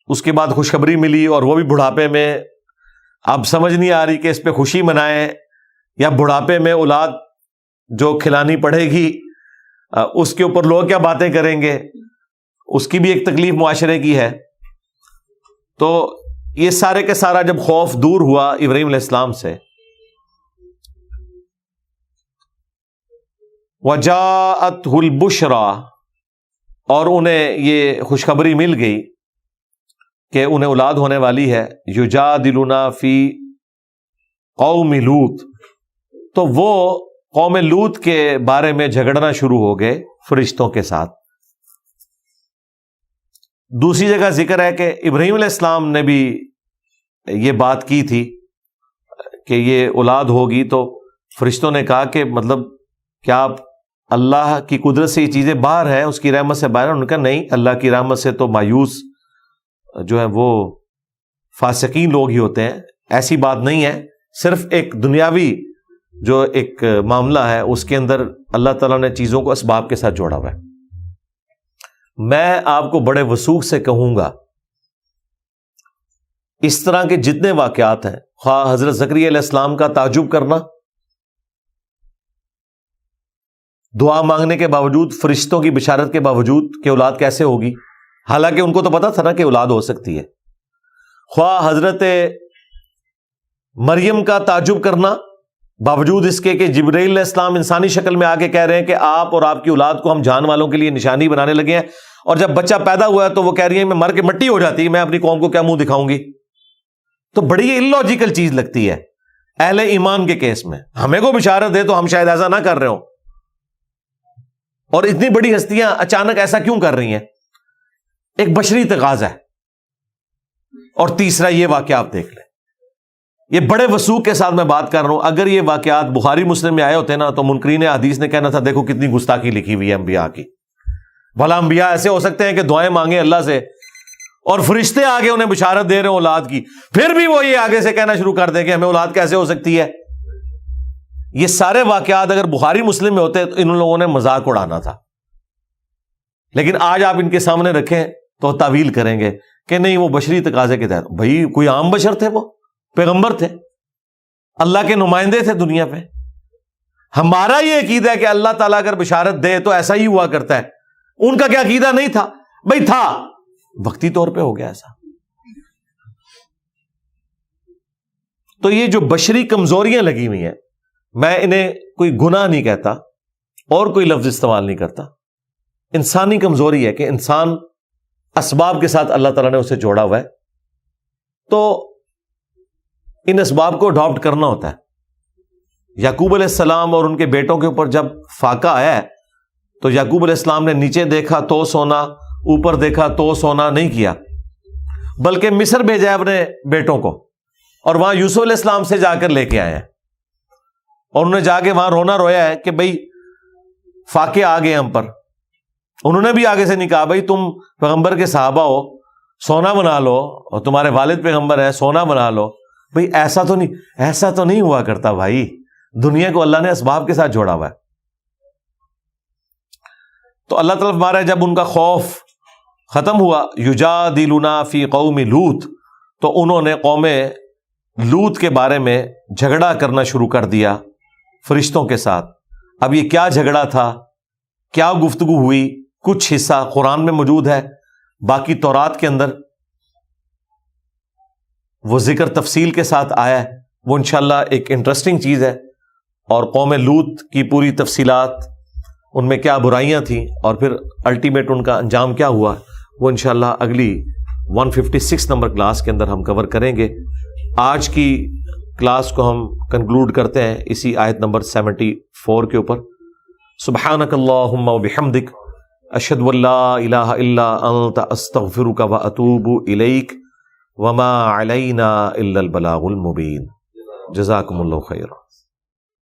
اس کے بعد خوشخبری ملی اور وہ بھی بڑھاپے میں. اب سمجھ نہیں آ رہی کہ اس پہ خوشی منائیں یا بڑھاپے میں اولاد جو کھلانی پڑے گی اس کے اوپر لوگ کیا باتیں کریں گے. اس کی بھی ایک تکلیف معاشرے کی ہے. تو یہ سارے کے سارا جب خوف دور ہوا ابراہیم علیہ السلام سے، وجاءتہ البشرا، اور انہیں یہ خوشخبری مل گئی کہ انہیں اولاد ہونے والی ہے. یجادلنا فی قوم لوط، تو وہ قوم لوط کے بارے میں جھگڑنا شروع ہو گئے فرشتوں کے ساتھ. دوسری جگہ ذکر ہے کہ ابراہیم علیہ السلام نے بھی یہ بات کی تھی کہ یہ اولاد ہوگی، تو فرشتوں نے کہا کہ مطلب کیا آپ اللہ کی قدرت سے یہ چیزیں باہر ہیں، اس کی رحمت سے باہر ہیں؟ انہوں نے کہا نہیں، اللہ کی رحمت سے تو مایوس جو ہے وہ فاسقین لوگ ہی ہوتے ہیں، ایسی بات نہیں ہے. صرف ایک دنیاوی جو ایک معاملہ ہے اس کے اندر اللہ تعالیٰ نے چیزوں کو اسباب کے ساتھ جوڑا ہوا ہے. میں آپ کو بڑے وثوق سے کہوں گا، اس طرح کے جتنے واقعات ہیں، خواہ حضرت زکریا علیہ السلام کا تعجب کرنا، دعا مانگنے کے باوجود، فرشتوں کی بشارت کے باوجود کہ اولاد کیسے ہوگی، حالانکہ ان کو تو پتا تھا نا کہ اولاد ہو سکتی ہے، خواہ حضرت مریم کا تعجب کرنا باوجود اس کے کہ جبرائیل علیہ السلام انسانی شکل میں آگے کہہ رہے ہیں کہ آپ اور آپ کی اولاد کو ہم جان والوں کے لیے نشانی بنانے لگے ہیں، اور جب بچہ پیدا ہوا ہے تو وہ کہہ رہی ہے میں مر کے مٹی ہو جاتی، میں اپنی قوم کو کیا منہ دکھاؤں گی. تو بڑی اللاجیکل چیز لگتی ہے اہل ایمان کے کیس میں. ہمیں کو بشارت دے تو ہم شاید ایسا نہ کر رہے ہوں، اور اتنی بڑی ہستیاں اچانک ایسا کیوں کر رہی ہیں؟ ایک بشری تقاضا ہے. اور تیسرا یہ واقعہ آپ دیکھ لیں, یہ بڑے وثوق کے ساتھ میں بات کر رہا ہوں. اگر یہ واقعات بخاری مسلم میں آئے ہوتے نا تو منکرین حدیث نے کہنا تھا دیکھو کتنی گستاخی لکھی ہوئی ہے انبیاء کی. بھلا انبیاء ایسے ہو سکتے ہیں کہ دعائیں مانگے اللہ سے اور فرشتے آگے انہیں بشارت دے رہے ہیں اولاد کی, پھر بھی وہ یہ آگے سے کہنا شروع کر دیں کہ ہمیں اولاد کیسے ہو سکتی ہے؟ یہ سارے واقعات اگر بخاری مسلم میں ہوتے تو ان لوگوں نے مذاق اڑانا تھا. لیکن آج آپ ان کے سامنے رکھیں تو تعویل کریں گے کہ نہیں وہ بشری تقاضے کے تحت. بھائی کوئی عام بشر تھے, وہ پیغمبر تھے, اللہ کے نمائندے تھے دنیا پہ. ہمارا یہ عقیدہ ہے کہ اللہ تعالیٰ اگر بشارت دے تو ایسا ہی ہوا کرتا ہے. ان کا کیا عقیدہ نہیں تھا؟ بھائی تھا, وقتی طور پہ ہو گیا ایسا. تو یہ جو بشری کمزوریاں لگی ہوئی ہیں, میں انہیں کوئی گناہ نہیں کہتا اور کوئی لفظ استعمال نہیں کرتا. انسانی کمزوری ہے کہ انسان اسباب کے ساتھ اللہ تعالیٰ نے اسے جوڑا ہوا ہے, تو ان اسباب کو اڈاپٹ کرنا ہوتا ہے. یعقوب علیہ السلام اور ان کے بیٹوں کے اوپر جب فاقہ آیا ہے تو یعقوب علیہ السلام نے نیچے دیکھا تو سونا, اوپر دیکھا تو سونا نہیں کیا, بلکہ مصر بھیجا ہے اپنے بیٹوں کو, اور وہاں یوسف علیہ السلام سے جا کر لے کے آئے ہیں. اور انہوں نے جا کے وہاں رونا رویا ہے کہ بھئی فاقے آ گئے ہم پر. انہوں نے بھی آگے سے نہیں کہا بھئی تم پیغمبر کے صحابہ ہو, سونا بنا لو, اور تمہارے والد پیغمبر ہے, سونا بنا لو. بھئی ایسا تو نہیں ہوا کرتا بھائی. دنیا کو اللہ نے اسباب کے ساتھ جوڑا ہوا ہے. تو اللہ تعالیٰ فرما رہا ہے جب ان کا خوف ختم ہوا, یجادلنا فی قوم لوط, تو انہوں نے قوم لوط کے بارے میں جھگڑا کرنا شروع کر دیا فرشتوں کے ساتھ. اب یہ کیا جھگڑا تھا, کیا گفتگو ہوئی, کچھ حصہ قرآن میں موجود ہے, باقی تورات کے اندر وہ ذکر تفصیل کے ساتھ آیا ہے. وہ انشاءاللہ ایک انٹرسٹنگ چیز ہے. اور قوم لوط کی پوری تفصیلات, ان میں کیا برائیاں تھیں اور پھر الٹیمیٹ ان کا انجام کیا ہوا, وہ انشاءاللہ اگلی 156 نمبر کلاس کے اندر ہم کور کریں گے. آج کی کلاس کو ہم کنکلوڈ کرتے ہیں اسی آیت نمبر 74 کے اوپر. سبحانک اللہم و بحمدک, اشہد ان لا الہ الا انت, استغفرک و اتوب الیک, وما علینا الا البلاغ المبین. جزاکم اللہ خیر.